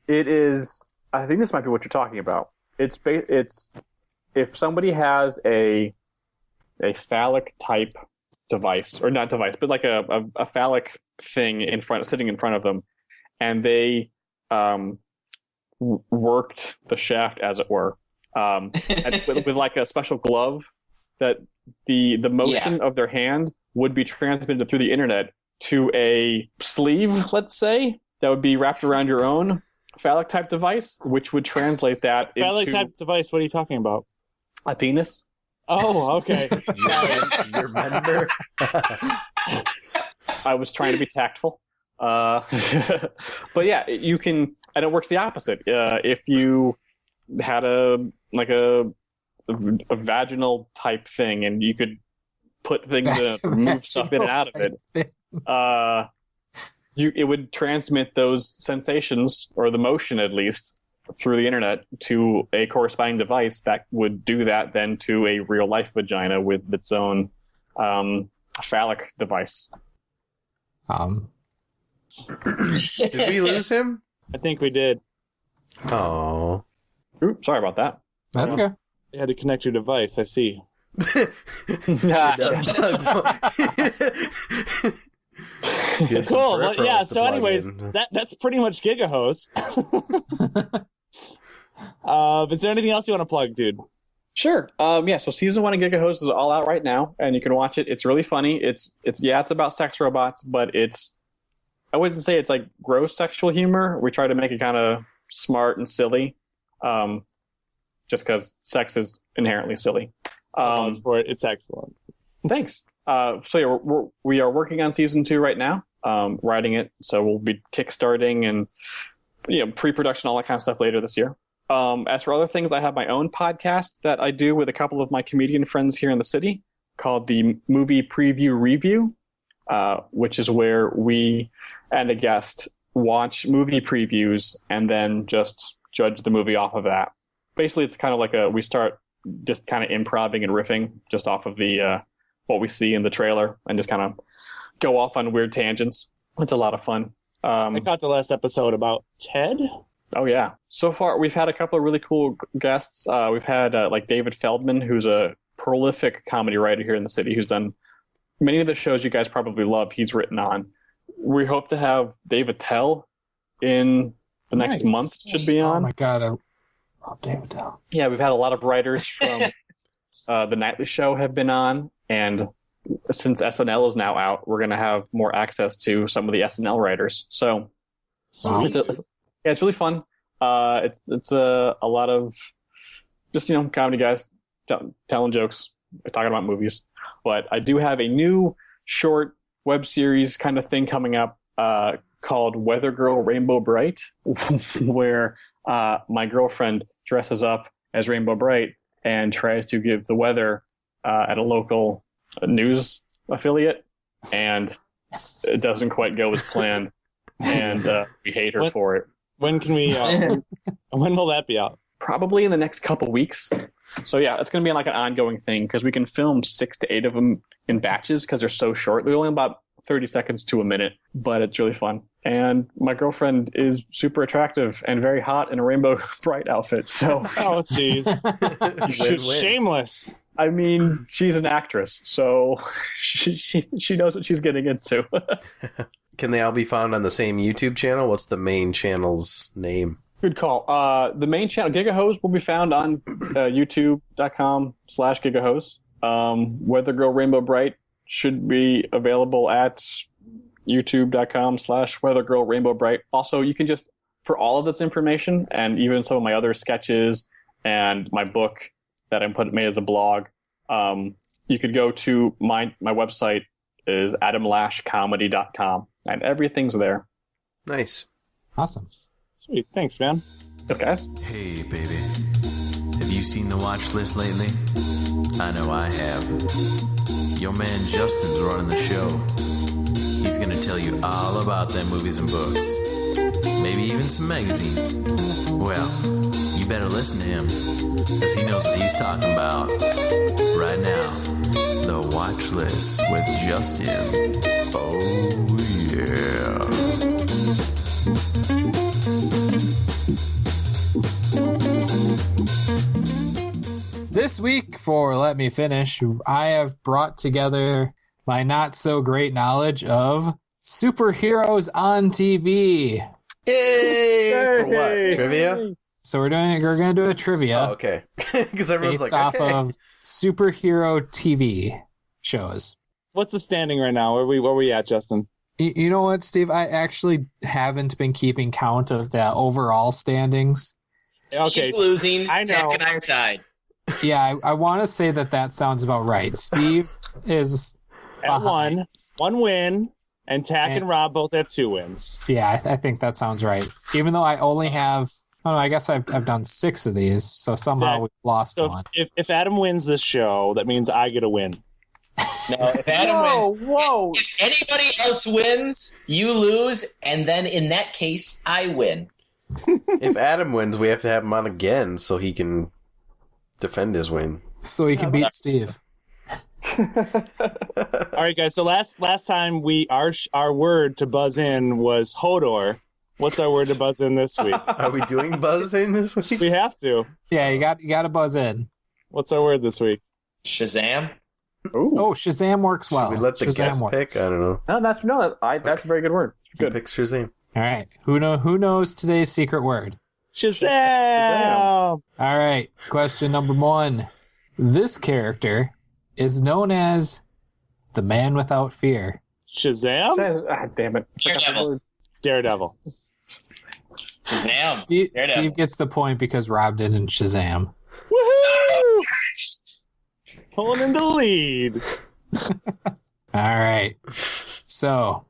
It is. I think this might be what you're talking about. It's if somebody has a a phallic type device, or not device, but like a phallic thing sitting in front of them, and they worked the shaft, as it were, with like a special glove that the motion of their hand would be transmitted through the internet to a sleeve, let's say, that would be wrapped around your own phallic type device, which would translate that phallic into type device. What are you talking about? a penis. Oh, okay. You remember? I was trying to be tactful. But yeah, you can, and it works the opposite. If you had a vaginal type thing, and you could put things to move stuff in and out of it, it would transmit those sensations, or the motion at least, through the internet to a corresponding device that would do that then to a real life vagina with its own phallic device. Did we lose him? I think we did. Oh. Oops, sorry about that. That's okay. You had to connect your device. I see. Cool. Well, yeah. So, anyways, that's pretty much Giga Hoes. Is there anything else you want to plug, dude? Sure. Yeah. So season 1 of Giga Hoes is all out right now, and you can watch it. It's really funny. It's about sex robots, but I wouldn't say it's like gross sexual humor. We try to make it kind of smart and silly, just because sex is inherently silly. For it, it's excellent. Thanks. So yeah, we are working on season 2 right now, writing it. So we'll be kickstarting and pre-production, all that kind of stuff later this year. As for other things, I have my own podcast that I do with a couple of my comedian friends here in the city called the Movie Preview Review, which is where we and a guest watch movie previews and then just judge the movie off of that. Basically, it's kind of like we start just kind of improvising and riffing just off of the what we see in the trailer and just kind of go off on weird tangents. It's a lot of fun. I caught the last episode about Ted. Oh, yeah. So far, we've had a couple of really cool guests. We've had like David Feldman, who's a prolific comedy writer here in the city, who's done many of the shows you guys probably love. He's written on. We hope to have Dave Attell in the next month, should be on. Oh, my God. I love Dave Attell. Yeah, we've had a lot of writers from The Nightly Show have been on. And since SNL is now out, we're going to have more access to some of the SNL writers. So it's really fun. It's a lot of just, comedy guys telling jokes, talking about movies. But I do have a new short web series kind of thing coming up called Weather Girl Rainbow Bright, where my girlfriend dresses up as Rainbow Bright and tries to give the weather at a local news affiliate, and it doesn't quite go as planned, and we hate her for it. When can we? When will that be out? Probably in the next couple weeks. So yeah, it's going to be like an ongoing thing because we can film 6 to 8 of them in batches because they're so short. They're only about 30 seconds to a minute, but it's really fun. And my girlfriend is super attractive and very hot in a Rainbow Bright outfit. So oh jeez, you should shameless. I mean, she's an actress, so she knows what she's getting into. Can they all be found on the same YouTube channel? What's the main channel's name? Good call. The main channel, Giga Hoes, will be found on youtube.com/Giga Hoes. Weather Girl Rainbow Bright should be available at youtube.com/Weather Girl Rainbow Bright. Also, you can just, for all of this information, and even some of my other sketches and my book that I made as a blog, you could go to my website is adamlashcomedy.com, and everything's there. Nice. Awesome. Sweet. Thanks, man. Yes, guys. Hey, baby. Have you seen the watch list lately? I know I have. Your man Justin's running the show. He's going to tell you all about them movies and books. Maybe even some magazines. Well, you better listen to him, because he knows what he's talking about. Right now, the watch list with Justin. Oh, yeah. This week for Let Me Finish, I have brought together my not so great knowledge of superheroes on TV. Yay! For what? Trivia? So we're going to do a trivia. Oh, okay. Because everyone's based like, off okay. of superhero TV shows. What's the standing right now? Where we at, Justin? You know what, Steve? I actually haven't been keeping count of the overall standings. Steve's losing. I know. Tack and I are tied. Yeah, I want to say that sounds about right. Steve is at one win, and Tack and Rob both have 2 wins. Yeah, I think that sounds right. Even though I only have, I guess I've done 6 of these, so somehow we've lost one. If Adam wins this show, that means I get a win. No, if Adam wins, if anybody else wins, you lose, and then in that case, I win. If Adam wins, we have to have him on again so he can defend his win. So he can beat Steve. All right, guys. So last time our word to buzz in was Hodor. What's our word to buzz in this week? Are we doing buzz in this week? We have to. Yeah, you got to buzz in. What's our word this week? Shazam. Ooh. Oh, Shazam works well. Should we let the Shazam guest works. pick? I don't know. No, that's a very good word. Good. Pick Shazam. All right. Who knows today's secret word? Shazam! All right. Question number 1. This character is known as the Man Without Fear. Shazam? Damn it. Daredevil. Shazam. Steve gets the point because Rob didn't Shazam. Woohoo! Pulling in the lead. All right. So,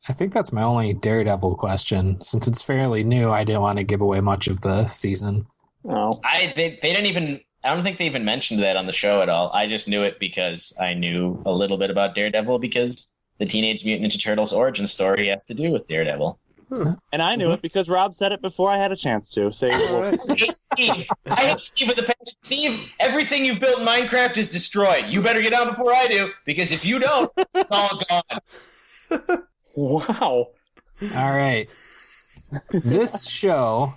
I think that's my only Daredevil question. Since it's fairly new, I didn't want to give away much of the season. Oh. They didn't even. I don't think they even mentioned that on the show at all. I just knew it because I knew a little bit about Daredevil because the Teenage Mutant Ninja Turtles origin story has to do with Daredevil. And I knew it because Rob said it before I had a chance to. Say, Hey, Steve, I hate Steve with a passion. Steve, everything you've built in Minecraft is destroyed. You better get on before I do, because if you don't, it's all gone. Wow. All right. This show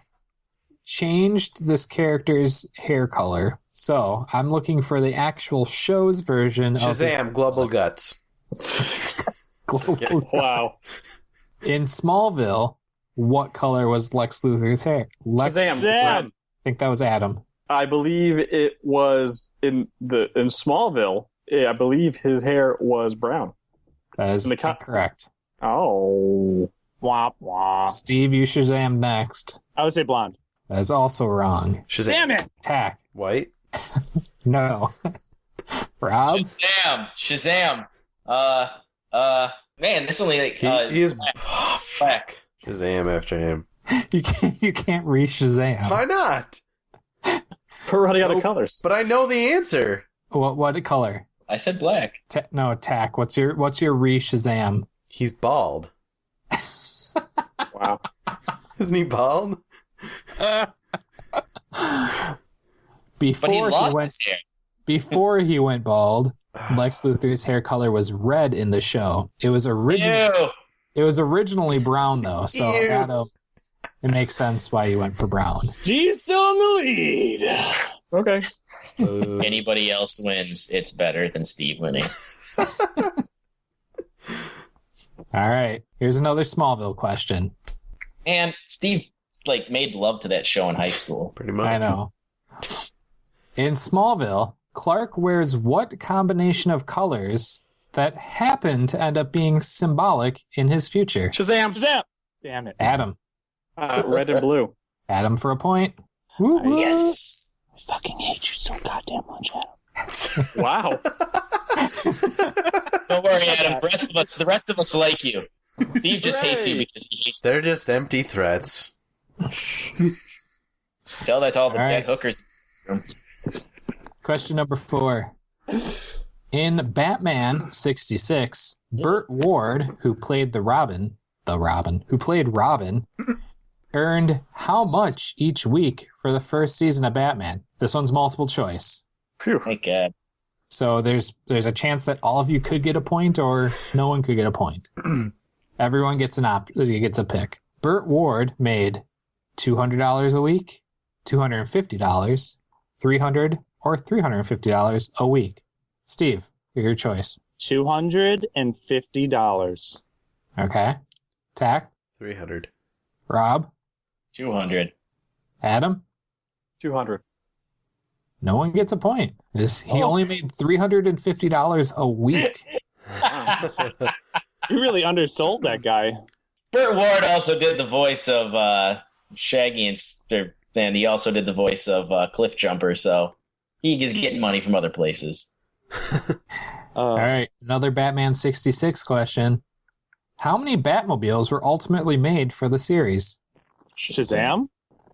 changed this character's hair color. So, I'm looking for the actual show's version of Shazam, Global Guts. Global Wow. In Smallville, what color was Lex Luthor's hair? Shazam. I think that was Adam. I believe it was in Smallville. I believe his hair was brown. That is correct. Oh. Wah, wah. Steve, you Shazam next. I would say blonde. That is also wrong. Shazam. Damn it! Tack. White? No. Rob? Shazam. Man, that's only like he's black. Shazam after him. You can't re-Shazam. Why not? We're running out of colors. But I know the answer. What color? I said black. No, Tack. What's your re-Shazam? He's bald. Wow. Isn't he bald? But he lost his hair. Before he went bald, Lex Luthor's hair color was red in the show. It was originally brown though, so Adam, it makes sense why you went for brown. Steve's still in the lead. Okay. If anybody else wins, it's better than Steve winning. All right, here's another Smallville question. And Steve made love to that show in high school. Pretty much. I know. In Smallville, Clark wears what combination of colors that happen to end up being symbolic in his future? Shazam. Damn it. Adam. Red and blue. Adam for a point. Woo-woo. Yes. I fucking hate you so goddamn much, Adam. Wow. Don't worry, Adam. The rest of us like you. Steve just hates you because he hates. They're just empty threats. Tell that to all the All dead right. hookers. Question number 4. In Batman 66, Burt Ward, who played Robin, earned how much each week for the first season of Batman? This one's multiple choice. Phew. Thank God. So there's a chance that all of you could get a point or no one could get a point. Everyone gets a pick. Burt Ward made $200 a week, $250, $300, or $350 a week? Steve, your choice. $250. Okay. Tack? 300. Rob? 200. Adam? 200. No one gets a point. He only made $350 a week. You really undersold that guy. Burt Ward also did the voice of Shaggy, and he also did the voice of Cliff Jumper, so he is getting money from other places. All right, another Batman 66 question. How many Batmobiles were ultimately made for the series? Shazam?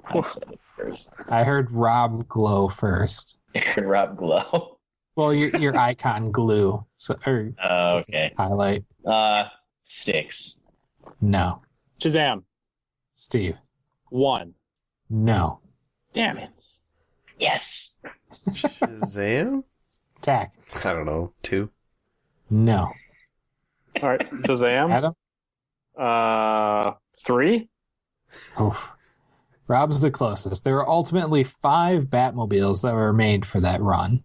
I said it first. I heard Rob Glow first. I heard Rob Glow. Well, your icon glue. So, okay. Highlight. 6. No. Shazam? Steve? 1. No. Damn it. Yes. Shazam? Tack? I don't know. 2. No. All right, Shazam. Adam? 3. Oof. Rob's the closest. There were ultimately 5 Batmobiles that were made for that run.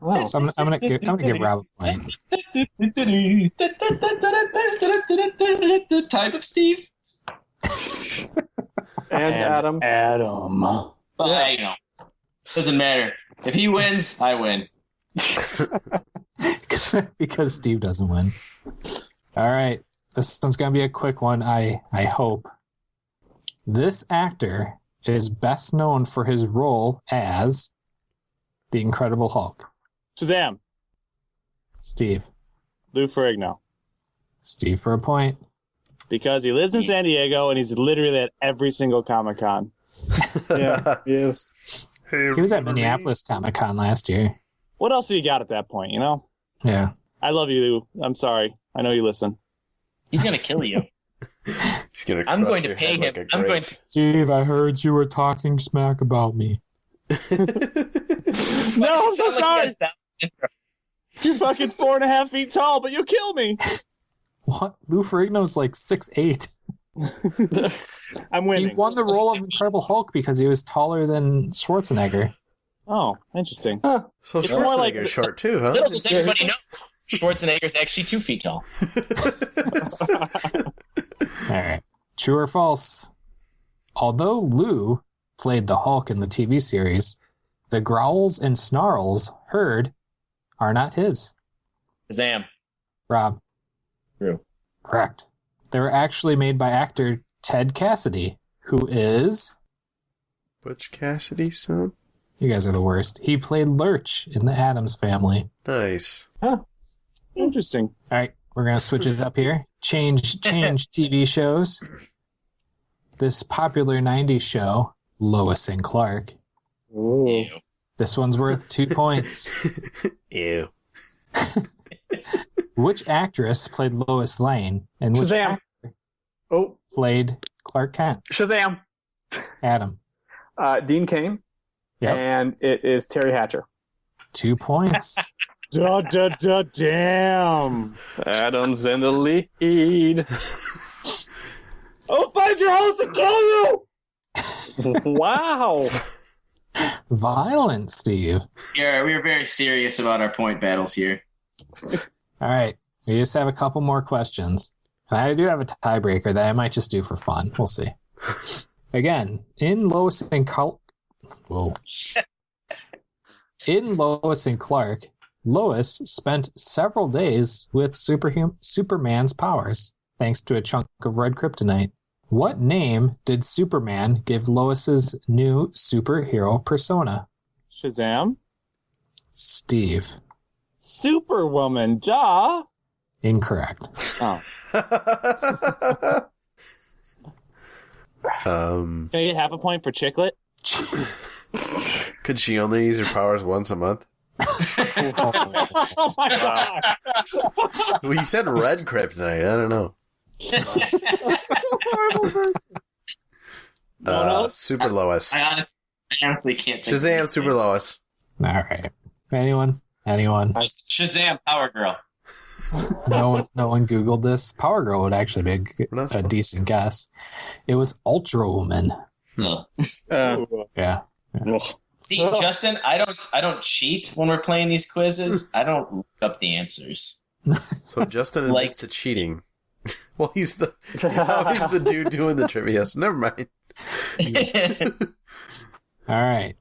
Wow. So I'm gonna give Rob a point. Time with Steve. And Adam. Adam. Well, you know, doesn't matter. If he wins, I win. Because Steve doesn't win. All right. This one's going to be a quick one, I hope. This actor is best known for his role as the Incredible Hulk. Shazam? Steve. Lou Ferrigno. Steve for a point. Because he lives in San Diego and he's literally at every single Comic-Con. Yeah, he is. He was at Minneapolis Comic-Con last year. What else do you got at that point, you know? Yeah. I love you, Lou. I'm sorry. I know you listen. He's going to kill you. He's gonna I'm going to your pay head him. like a I'm grape. going to. Steve, I heard you were talking smack about me. No, I'm so sorry. You're fucking 4.5 feet tall, but you'll kill me. What? Lou Ferrigno's like 6'8". I'm winning. He won the role of Incredible Hulk because he was taller than Schwarzenegger. Oh, interesting. So It's more like Schwarzenegger's short too, huh? Little does everybody know, Schwarzenegger's actually 2 feet tall. All right. True or false? Although Lou played the Hulk in the TV series, the growls and snarls heard are not his. Shazam. Rob. True. Correct. They were actually made by actor Ted Cassidy, who is... Butch Cassidy's son? You guys are the worst. He played Lurch in the Addams Family. Nice. Huh. Interesting. All right, we're going to switch it up here. Change TV shows. This popular 90s show, Lois and Clark. Ew. This one's worth 2 points. Ew. Which actress played Lois Lane? And which Shazam. actor played Clark Kent? Shazam. Adam. Dean Cain. Yep. And it is Terry Hatcher. 2 points. Damn. Adam's in the lead. I'll find your house and kill you. Wow. Violent, Steve. Yeah, we are very serious about our point battles here. All right. We just have a couple more questions. And I do have a tiebreaker that I might just do for fun. We'll see. Again, in Lois and Clark... Whoa. In Lois and Clark, Lois spent several days with Superman's powers, thanks to a chunk of red kryptonite. What name did Superman give Lois's new superhero persona? Shazam? Steve. Superwoman, duh. Incorrect. Oh. Can I get half a point for Chicklet? Could she only use her powers once a month? Oh my god. Well, he said red kryptonite. I don't know. Super Lois. I honestly can't think Shazam, of Super Lois. All right. Anyone? Shazam, Power Girl. No one Googled this. Power Girl would actually be a decent guess. It was Ultra Woman. No. Yeah. See, Justin, I don't cheat when we're playing these quizzes. I don't look up the answers. So Justin admits to cheating. Well, he's always the dude doing the trivia, so never mind. All right.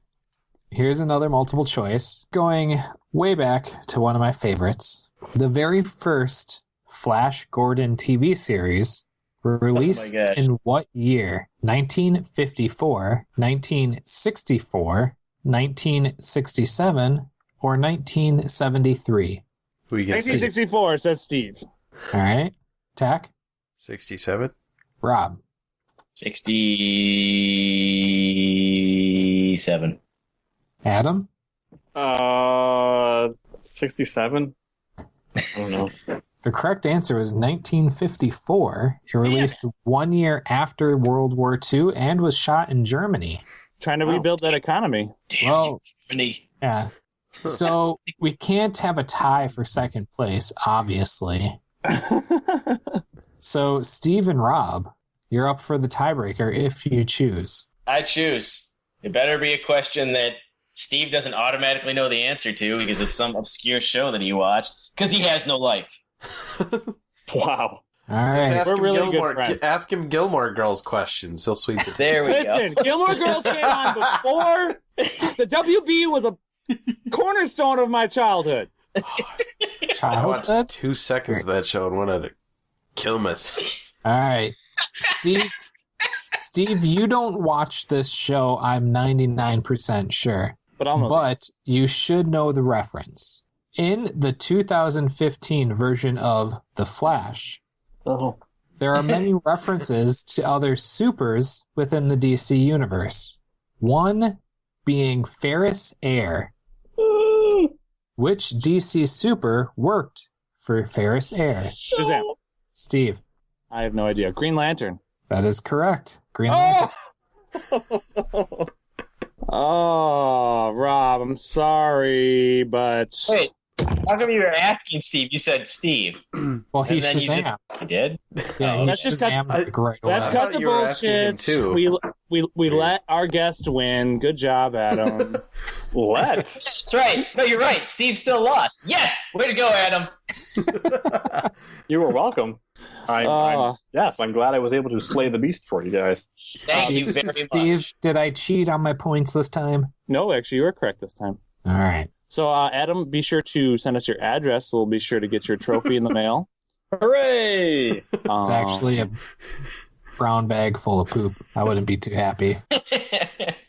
Here's another multiple choice. Going way back to one of my favorites. The very first Flash Gordon TV series released in what year? 1954, 1964, 1967, or 1973? 1964, says Steve. All right. Tack? 67. Rob? 67. Adam? 67. I don't know. The correct answer is 1954. It released 1 year after World War II and was shot in Germany. Trying to rebuild that economy. Damn Germany. Yeah. So we can't have a tie for second place, obviously. So Steve and Rob, you're up for the tiebreaker if you choose. I choose. It better be a question that Steve doesn't automatically know the answer to because it's some obscure show that he watched because he has no life. Wow. All right. We're really good friends. Ask him Gilmore Girls questions. He'll sweep it. There we Listen, go. Gilmore Girls came on before the WB was a cornerstone of my childhood. I watched 2 seconds of that show and wanted to kill myself. All right. Steve, you don't watch this show, I'm 99% sure. But you should know the reference. In the 2015 version of The Flash, there are many references to other supers within the DC universe. One being Ferris Air. Which DC super worked for Ferris Air? Shazam. Steve. I have no idea. Green Lantern. That is correct. Green Lantern. Oh, Rob, I'm sorry, but... Wait, how come you were asking Steve? You said Steve. Well, he Shazam. You did? Yeah, Let's just cut the bullshit. We let our guest win. Good job, Adam. What? That's right. No, you're right. Steve still lost. Yes! Way to go, Adam. You were welcome. Yes, I'm glad I was able to slay the beast for you guys. Thank you very much. Steve, did I cheat on my points this time? No, actually, you were correct this time. All right. So, Adam, be sure to send us your address. We'll be sure to get your trophy in the mail. Hooray! It's actually a brown bag full of poop. I wouldn't be too happy.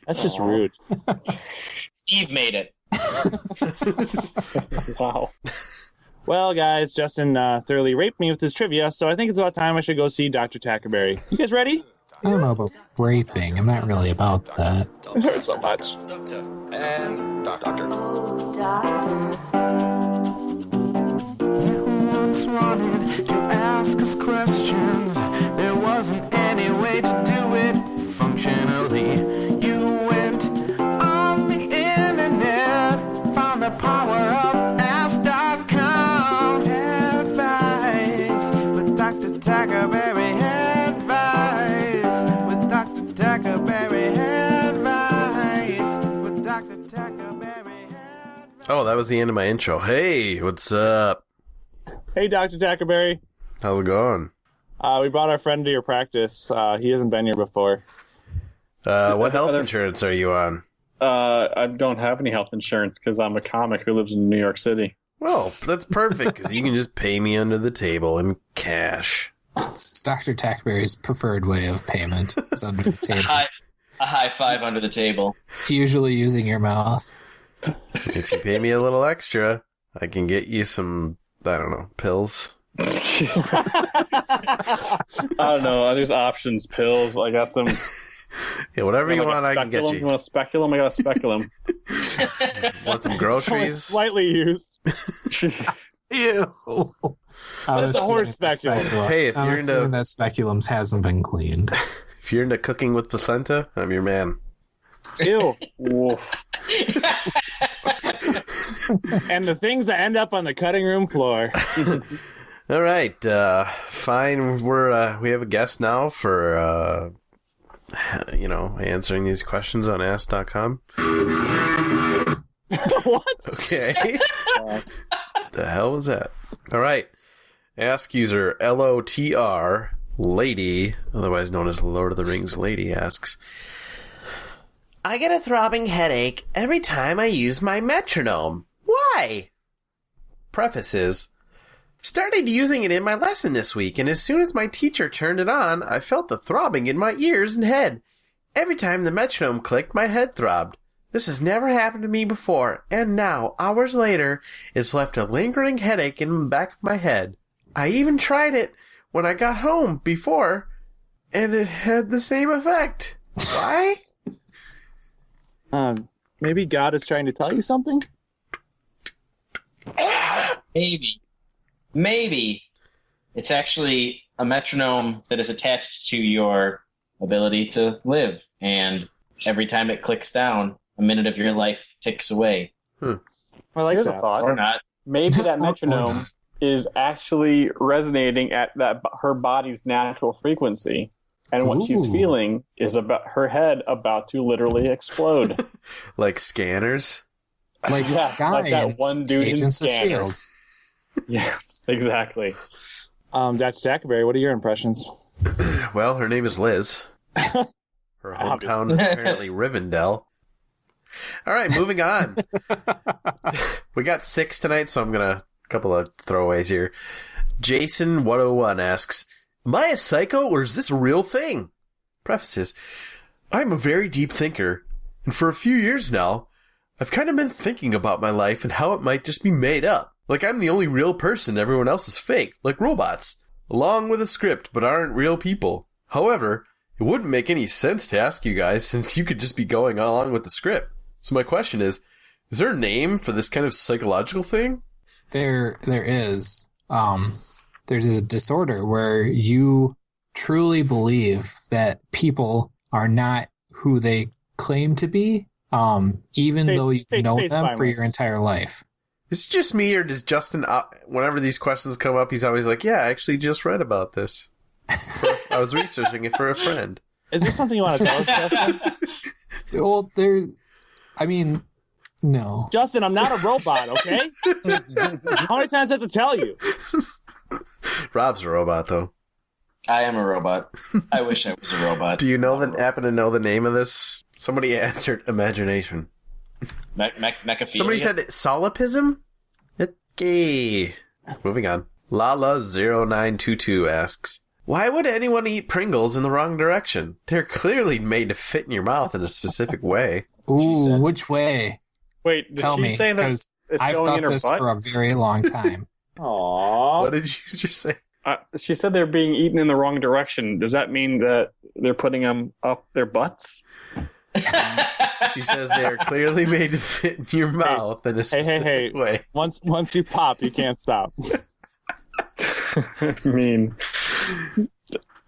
That's just rude. Steve made it. Wow. Well, guys, Justin thoroughly raped me with his trivia, so I think it's about time I should go see Dr. Tackerberry. You guys ready? I don't know about raping. I'm not really about that. It hurts so much. Doctor and doctor. You once wanted to ask us questions. There wasn't any way to do it functionally. You went on the internet, found the power of ask.com. Advice with Dr. Tackerberry. Advice with Dr. Tackerberry. Advice with Dr. Tackerberry. Oh, that was the end of my intro. Hey, what's up? Hey, Dr. Tackerberry. How's it going? We brought our friend to your practice. He hasn't been here before. What health insurance are you on? I don't have any health insurance because I'm a comic who lives in New York City. Well, that's perfect because you can just pay me under the table in cash. It's Dr. Tackberry's preferred way of payment. It's under the table. A high five under the table. Usually using your mouth. If you pay me a little extra, I can get you some, I don't know, pills. I don't know. There's options, pills. I got some. Yeah, whatever you want, I can get you. You want a speculum? I got a speculum. Want some groceries? Slightly used. Ew. That's a horse speculum. Hey, if you're into that speculums hasn't been cleaned. If you're into cooking with placenta, I'm your man. Ew. Woof. And the things that end up on the cutting room floor. All right, fine. We have a guest now for answering these questions on ask.com. What? Okay. The hell was that? All right. Ask user LOTR Lady, otherwise known as Lord of the Rings Lady, asks, I get a throbbing headache every time I use my metronome. Why? Preface is, started using it in my lesson this week, and as soon as my teacher turned it on, I felt the throbbing in my ears and head. Every time the metronome clicked, my head throbbed. This has never happened to me before, and now, hours later, it's left a lingering headache in the back of my head. I even tried it when I got home before, and it had the same effect. Why? Maybe God is trying to tell you something? Maybe. It's actually a metronome that is attached to your ability to live, and every time it clicks down, a minute of your life ticks away. I like Here's that. a thought. Or not. Maybe that metronome is actually resonating at her body's natural frequency. And what she's feeling is about her head about to literally explode. Like scanners? Like Yes, Sky, like that one dude in Agents of Scanner. S.H.I.E.L.D. Yes, exactly. Dr. Tackleberry, what are your impressions? Well, her name is Liz. Her hometown is apparently Rivendell. All right, moving on. We got 6 tonight, so I'm going to... A couple of throwaways here. Jason101 asks, am I a psycho or is this a real thing? Prefaces, I'm a very deep thinker, and for a few years now, I've kind of been thinking about my life and how it might just be made up. Like I'm the only real person, everyone else is fake, like robots, along with a script, but aren't real people. However, it wouldn't make any sense to ask you guys since you could just be going along with the script. So my question is there a name for this kind of psychological thing? There is. There's a disorder where you truly believe that people are not who they claim to be, even though you've known them for your entire life. Is it just me, or does Justin, whenever these questions come up, he's always like, yeah, I actually just read about this. I was researching it for a friend. Is there something you want to tell us, Justin? Well, no. Justin, I'm not a robot, okay? How many times do I have to tell you? Rob's a robot, though. I am a robot. I wish I was a robot. Do you happen to know the name of this? Somebody answered imagination. Mechaphilia? Somebody said solipsism? Okay. Moving on. Lala0922 asks, why would anyone eat Pringles in the wrong direction? They're clearly made to fit in your mouth in a specific way. Ooh, which way? Wait, did Tell she me, say that because it's I've going thought in her this butt? for a very long time. Aww. What did you just say? She said they're being eaten in the wrong direction. Does that mean that they're putting them up their butts? She says they are clearly made to fit in your mouth in a specific way. Once you pop, you can't stop. I mean,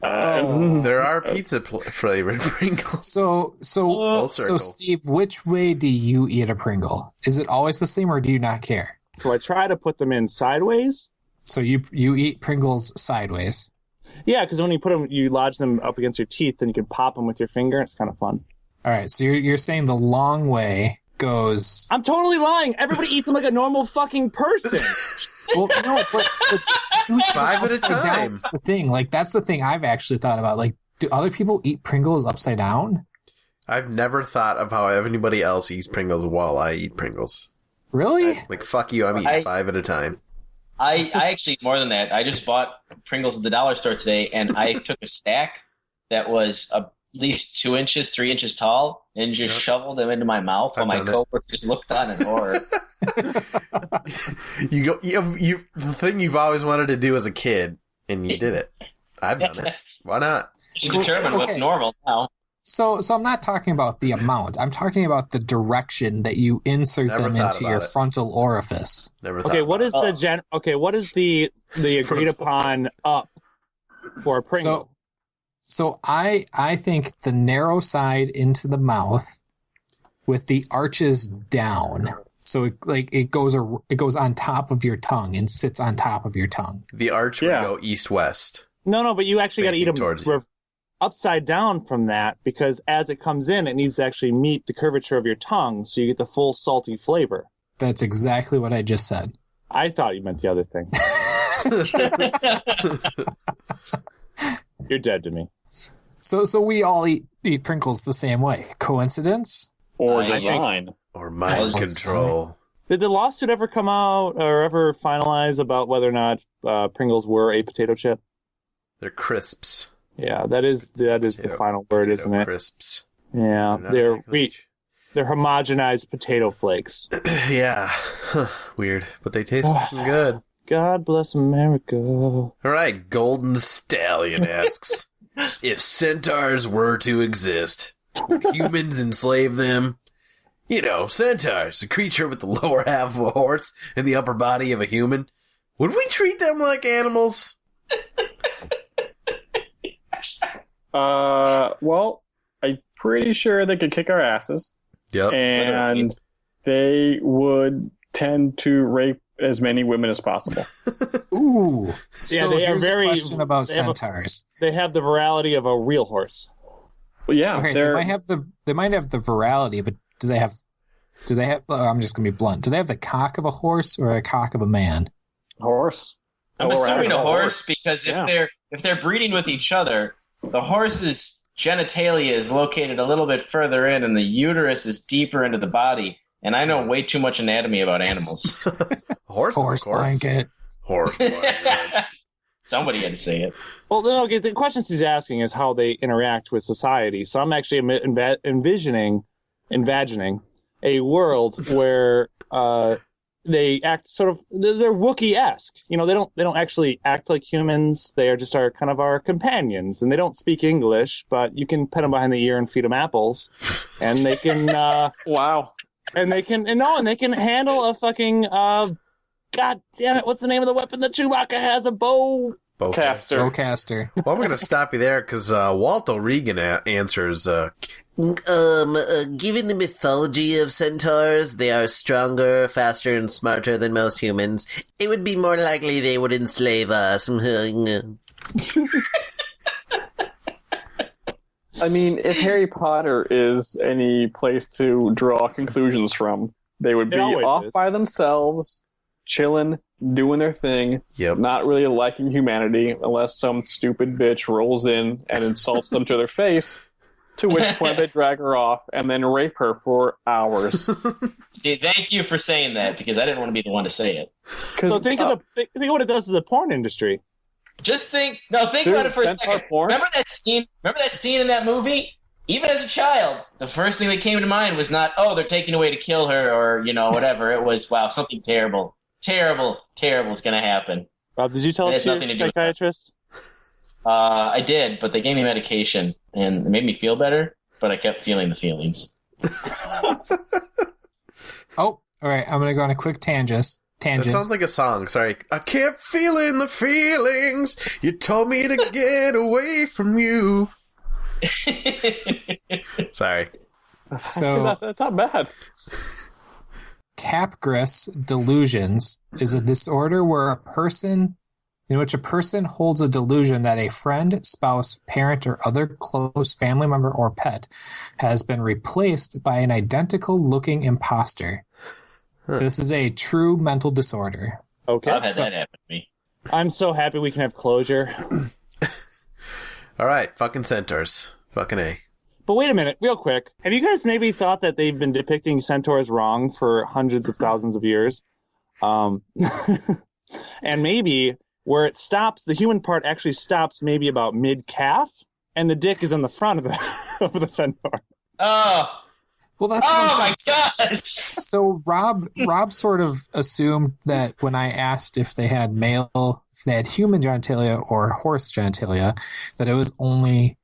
there are pizza flavored Pringles. So, Steve, which way do you eat a Pringle? Is it always the same, or do you not care? So I try to put them in sideways. So you eat Pringles sideways. Yeah, because when you put them, you lodge them up against your teeth, then you can pop them with your finger. It's kind of fun. All right, so you're saying the long way goes... I'm totally lying. Everybody eats them like a normal fucking person. Well, no, but 5 at a time. That's the thing. Like, that's the thing I've actually thought about. Like, do other people eat Pringles upside down? I've never thought of how anybody else eats Pringles while I eat Pringles. Really? Like, fuck you, I'm eating 5 at a time. I actually eat more than that. I just bought Pringles at the dollar store today, and I took a stack that was at least 2 inches, 3 inches tall, and just shoveled them into my mouth while my coworkers looked on in horror. The thing you've always wanted to do as a kid, and you did it. I've done it. Why not? To determine what's normal now. So I'm not talking about the amount. I'm talking about the direction that you insert them into your frontal orifice. Okay, what is the agreed upon up for a Pringle? So I think the narrow side into the mouth with the arches down. So it goes on top of your tongue and sits on top of your tongue. The arch would go east-west. No, but you actually got to eat them. upside down from that because as it comes in, it needs to actually meet the curvature of your tongue so you get the full salty flavor. That's exactly what I just said. I thought you meant the other thing. You're dead to me. So we all eat Pringles the same way. Coincidence? Or design. Or mind control. Did the lawsuit ever come out or ever finalize about whether or not Pringles were a potato chip? They're crisps. Yeah, that is the final word, isn't it? Crisps. Yeah, they're homogenized potato flakes. Yeah, weird, but they taste fucking good. God bless America. All right, Golden Stallion asks, if centaurs were to exist, would humans enslave them? You know, centaurs, a creature with the lower half of a horse and the upper body of a human. Would we treat them like animals? Well, I'm pretty sure they could kick our asses. Yep. And they would tend to rape as many women as possible. Ooh. Yeah, so they are here's a very. question about centaurs. They have the virality of a real horse. Well, yeah, Okay, they might have the virality, but do they have? I'm just gonna be blunt. Do they have the cock of a horse or a cock of a man? Horse. I'm assuming a horse because if they're breeding with each other, the horse's genitalia is located a little bit further in, and the uterus is deeper into the body. And I know way too much anatomy about animals. Horse blanket. Horse blanket. Somebody had to say it. Well, okay, the question she's asking is how they interact with society. So I'm actually envisioning a world where they act sort of, they're Wookiee-esque. You know, they don't actually act like humans. They are just our companions, and they don't speak English, but you can pet them behind the ear and feed them apples, and they can wow, and they can handle a fucking God damn it, what's the name of the weapon that Chewbacca has? A bowcaster. Bowcaster. Well, I'm going to stop you there because Walter Regan answers. Given the mythology of centaurs, they are stronger, faster, and smarter than most humans. It would be more likely they would enslave us. I mean, if Harry Potter is any place to draw conclusions from, they would be off by themselves, chilling, doing their thing, not really liking humanity unless some stupid bitch rolls in and insults them to their face, to which point they drag her off and then rape her for hours. See, thank you for saying that, because I didn't want to be the one to say it. So think of what it does to the porn industry. Just think about it for a second. Remember that scene in that movie? Even as a child, the first thing that came to mind was not, oh, they're taking away to kill her, or, whatever. It was, wow, something terrible is going to happen. Rob, did you tell us you're a psychiatrist? I did, but they gave me medication, and it made me feel better, but I kept feeling the feelings. Oh, all right. I'm going to go on a quick tangent. That sounds like a song. Sorry. I kept feeling the feelings. You told me to get away from you. Sorry. So that's not bad. Capgras delusions is a disorder in which a person holds a delusion that a friend, spouse, parent, or other close family member or pet has been replaced by an identical-looking imposter. Huh. This is a true mental disorder. Okay. I've had that happen to me. I'm so happy we can have closure. All right, fucking centaurs. Fucking A. But wait a minute, real quick. Have you guys maybe thought that they've been depicting centaurs wrong for hundreds of thousands of years? And maybe where it stops, the human part actually stops maybe about mid-calf, and the dick is in the front of the centaur. Oh. Well, that's my gosh! So Rob sort of assumed that when I asked if they had human genitalia or horse genitalia, that it was only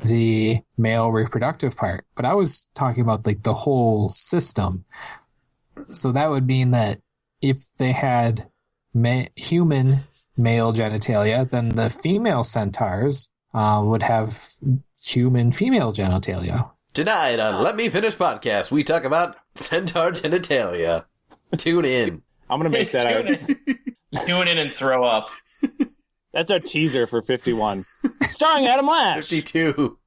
the male reproductive part. But I was talking about like the whole system. So that would mean that if they had human male genitalia, then the female centaurs would have human female genitalia. Tonight on Let Me Finish Podcast, we talk about centaur genitalia. Tune in. I'm going to make that out. Tune in and throw up. That's our teaser for 51. Starring Adam Lash. 52.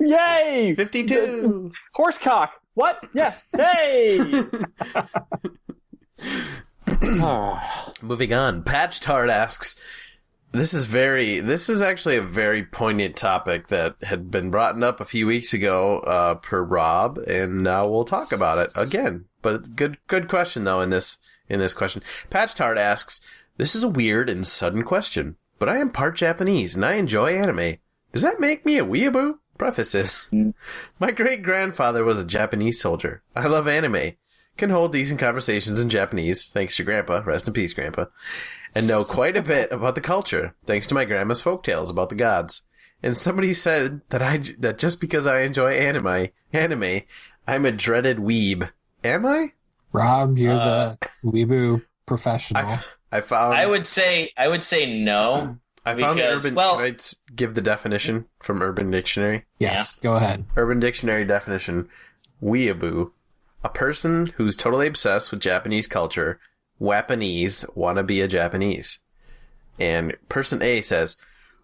Yay! 52. Horsecock. What? Yes. Hey! Moving on. Patch Tart asks, this is actually a very poignant topic that had been brought up a few weeks ago, per Rob, and now we'll talk about it again. But good question though in this question. Patch Tart asks, this is a weird and sudden question, but I am part Japanese and I enjoy anime. Does that make me a weeaboo? Prefaces. My great-grandfather was a Japanese soldier. I love anime. Can hold decent conversations in Japanese, thanks to Grandpa, rest in peace, Grandpa, and know quite a bit about the culture, thanks to my grandma's folktales about the gods. And somebody said that just because I enjoy anime, I'm a dreaded weeb. Am I? Rob, you're the weeaboo professional. I would say no. I found the Urban... Can I give the definition from Urban Dictionary? Yes, Go ahead. Urban Dictionary definition. Weeaboo. A person who's totally obsessed with Japanese culture. Wapanese. Wanna be a Japanese. And person A says,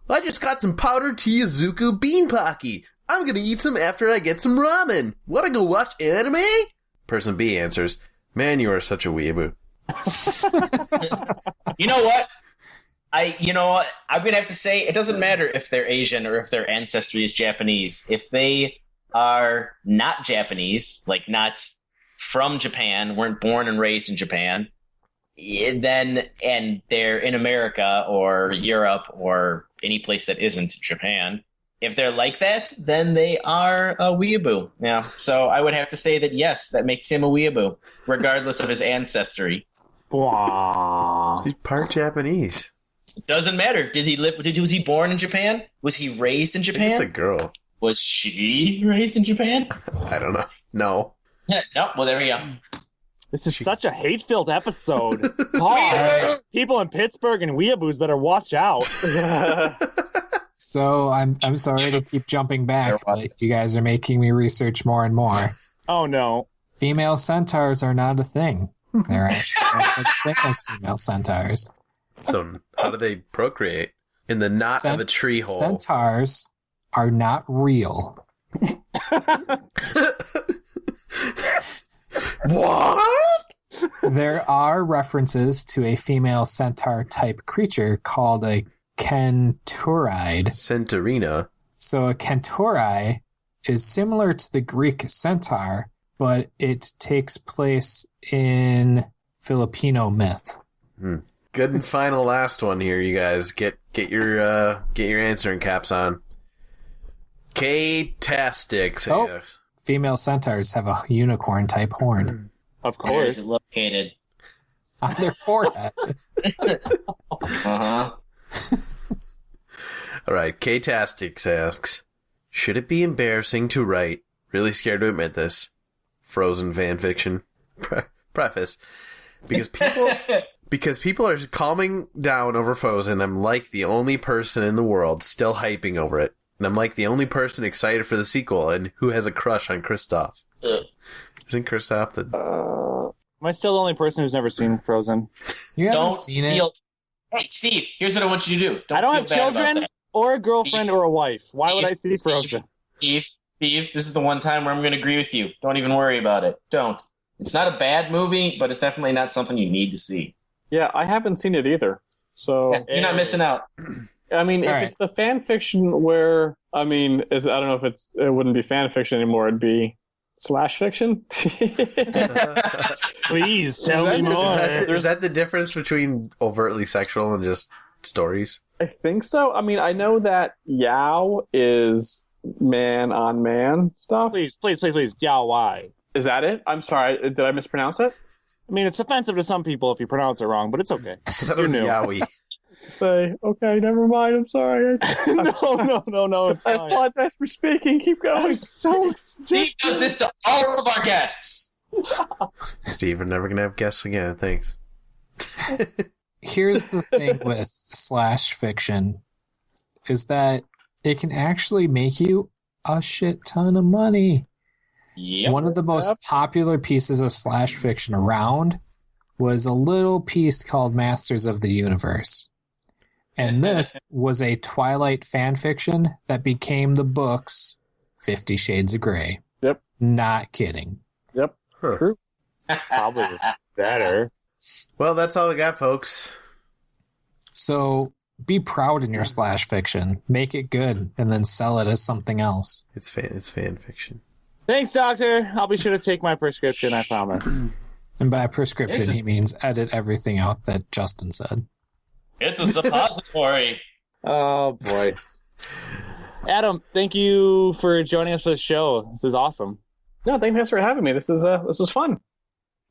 I just got some powdered Tiazuku bean pocky. I'm gonna eat some after I get some ramen. Wanna go watch anime? Person B answers, man, you are such a weeaboo. You know what? I'm gonna have to say it doesn't matter if they're Asian or if their ancestry is Japanese. If they are not Japanese, like not from Japan, weren't born and raised in Japan, then and they're in America or Europe or any place that isn't Japan, if they're like that, then they are a weeaboo. Yeah. So I would have to say that yes, that makes him a weeaboo, regardless of his ancestry. Wow. He's part Japanese. Doesn't matter. Was he born in Japan? Was he raised in Japan? It's a girl. Was she raised in Japan? I don't know. No. No. Well, there we go. This is such a hate-filled episode. Oh, people in Pittsburgh and weeaboos better watch out. So I'm sorry to keep jumping back, but you guys are making me research more and more. Oh no. Female centaurs are not a thing. There actually no such thing as female centaurs. So how do they procreate? In the knot of a tree hole. Centaurs are not real. What? There are references to a female centaur-type creature called a Centauride. Centaurina. So a Centauri is similar to the Greek centaur, but it takes place in Filipino myth. Good and final last one here, you guys. Get your answering caps on. K-Tastics. Oh, female centaurs have a unicorn-type horn. Of course. Where is it located? On their forehead. Uh-huh. All right, K-Tastics asks, should it be embarrassing to write, really scared to admit this, Frozen fan fiction? Preface, because people are calming down over Frozen. I'm like the only person in the world still hyping over it. And I'm like the only person excited for the sequel and who has a crush on Kristoff. Isn't Kristoff the... Am I still the only person who's never seen Frozen? You haven't seen it? Hey, Steve, here's what I want you to do. I don't have children or a girlfriend or a wife. Why would I see Frozen? Steve, this is the one time where I'm going to agree with you. Don't even worry about it. Don't. It's not a bad movie, but it's definitely not something you need to see. Yeah, I haven't seen it either. So you're not missing out. I mean, if it's the fan fiction where, I don't know if it wouldn't be fan fiction anymore. It'd be slash fiction. Please tell me more. Is that the difference between overtly sexual and just stories? I think so. I mean, I know that Yao is man on man stuff. Please. Yao, why? Is that it? I'm sorry. Did I mispronounce it? I mean, it's offensive to some people if you pronounce it wrong, but it's okay. You're new. Yowie. Say, okay, never mind. I'm sorry. No. It's I apologize for speaking. Keep going. Steve does this to all of our guests. Steve, we're never going to have guests again. Thanks. Here's the thing with slash fiction is that it can actually make you a shit ton of money. Yep. One of the most popular pieces of slash fiction around was a little piece called Masters of the Universe. And this was a Twilight fan fiction that became the books 50 Shades of Grey. Yep. Not kidding. Yep. Huh. True. Probably was better. Well, that's all we got, folks. So be proud in your slash fiction. Make it good and then sell it as something else. It's fan fiction. Thanks, Doctor. I'll be sure to take my prescription, I promise. And by prescription, he means edit everything out that Justin said. It's a suppository. Oh, boy. Adam, thank you for joining us for the show. This is awesome. No, thanks guys for having me. This was fun.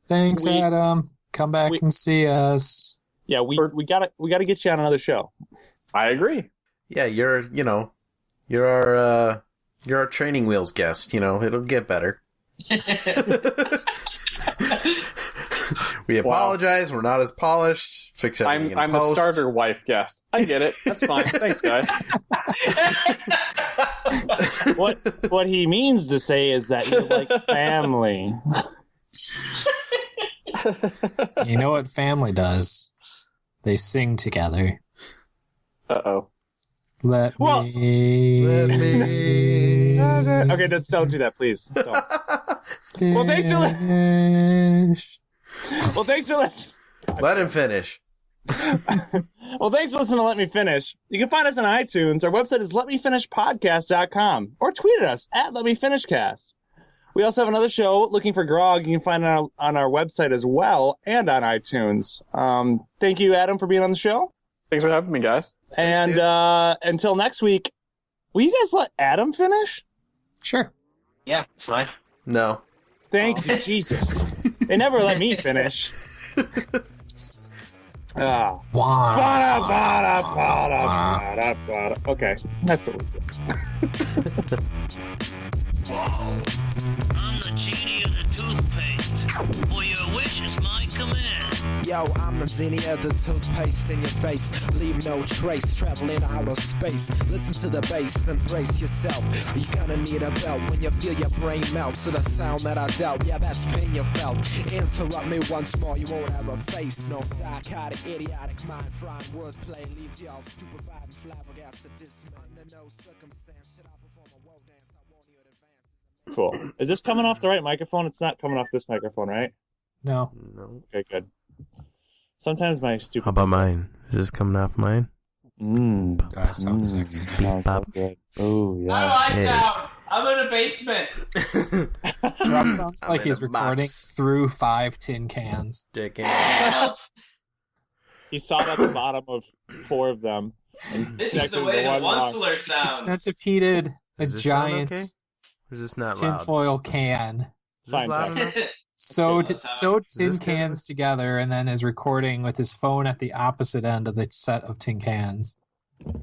Thanks, Adam. Come back and see us. Yeah, we gotta get you on another show. I agree. Yeah, you're our training wheels guest. It'll get better. We apologize. We're not as polished. Fix everything in I'm post. a starter wife guest. I get it. That's fine. Thanks, guys. What he means to say is that you're like family. You know what family does? They sing together. Uh-oh. Let me. Okay, don't do that, please. Don't. Well, thanks for listening. Let him finish. Well, thanks for listening to Let Me Finish. You can find us on iTunes. Our website is letmefinishpodcast.com or tweet at us at letmefinishcast. We also have another show, Looking for Grog. You can find it on our website as well and on iTunes. Thank you, Adam, for being on the show. Thanks for having me, guys. And until next week, will you guys let Adam finish? Sure. Yeah, it's fine. No. Thank you, Jesus. They never let me finish. Okay, that's what we do. I'm the genie of the toothpaste. For your wish is my command. Yo, I'm the genie of the toothpaste in your face. Leave no trace, traveling outer space. Listen to the bass, then brace yourself. You're gonna need a belt when you feel your brain melt to the sound that I dealt. Yeah, that's pain you felt. Interrupt me once more, you won't have a face. No psychotic, idiotic mind frying wordplay leaves y'all stupefied and flabbergasted. Under no circumstance should I perform a woe dance. I warn you in advance. Cool. Is this coming off the right microphone? It's not coming off this microphone, right? No. Okay, good. Sometimes my stupid... How about mine? Is this coming off mine? That sounds sexy. Sounds so good. Oh, yeah. How do I sound? I'm in a basement. Rob sounds like he's recording through 5 tin cans. He saw at the bottom of 4 of them. This is the way the Onceler sounds. Centipeded a giant okay? Or is this not loud? tinfoil can. It's fine. Sewed tin cans together and then is recording with his phone at the opposite end of the set of tin cans.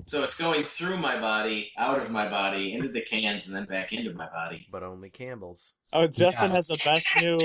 So it's going through my body, out of my body, into the cans, and then back into my body. But only Campbell's. Oh, Justin has the best new...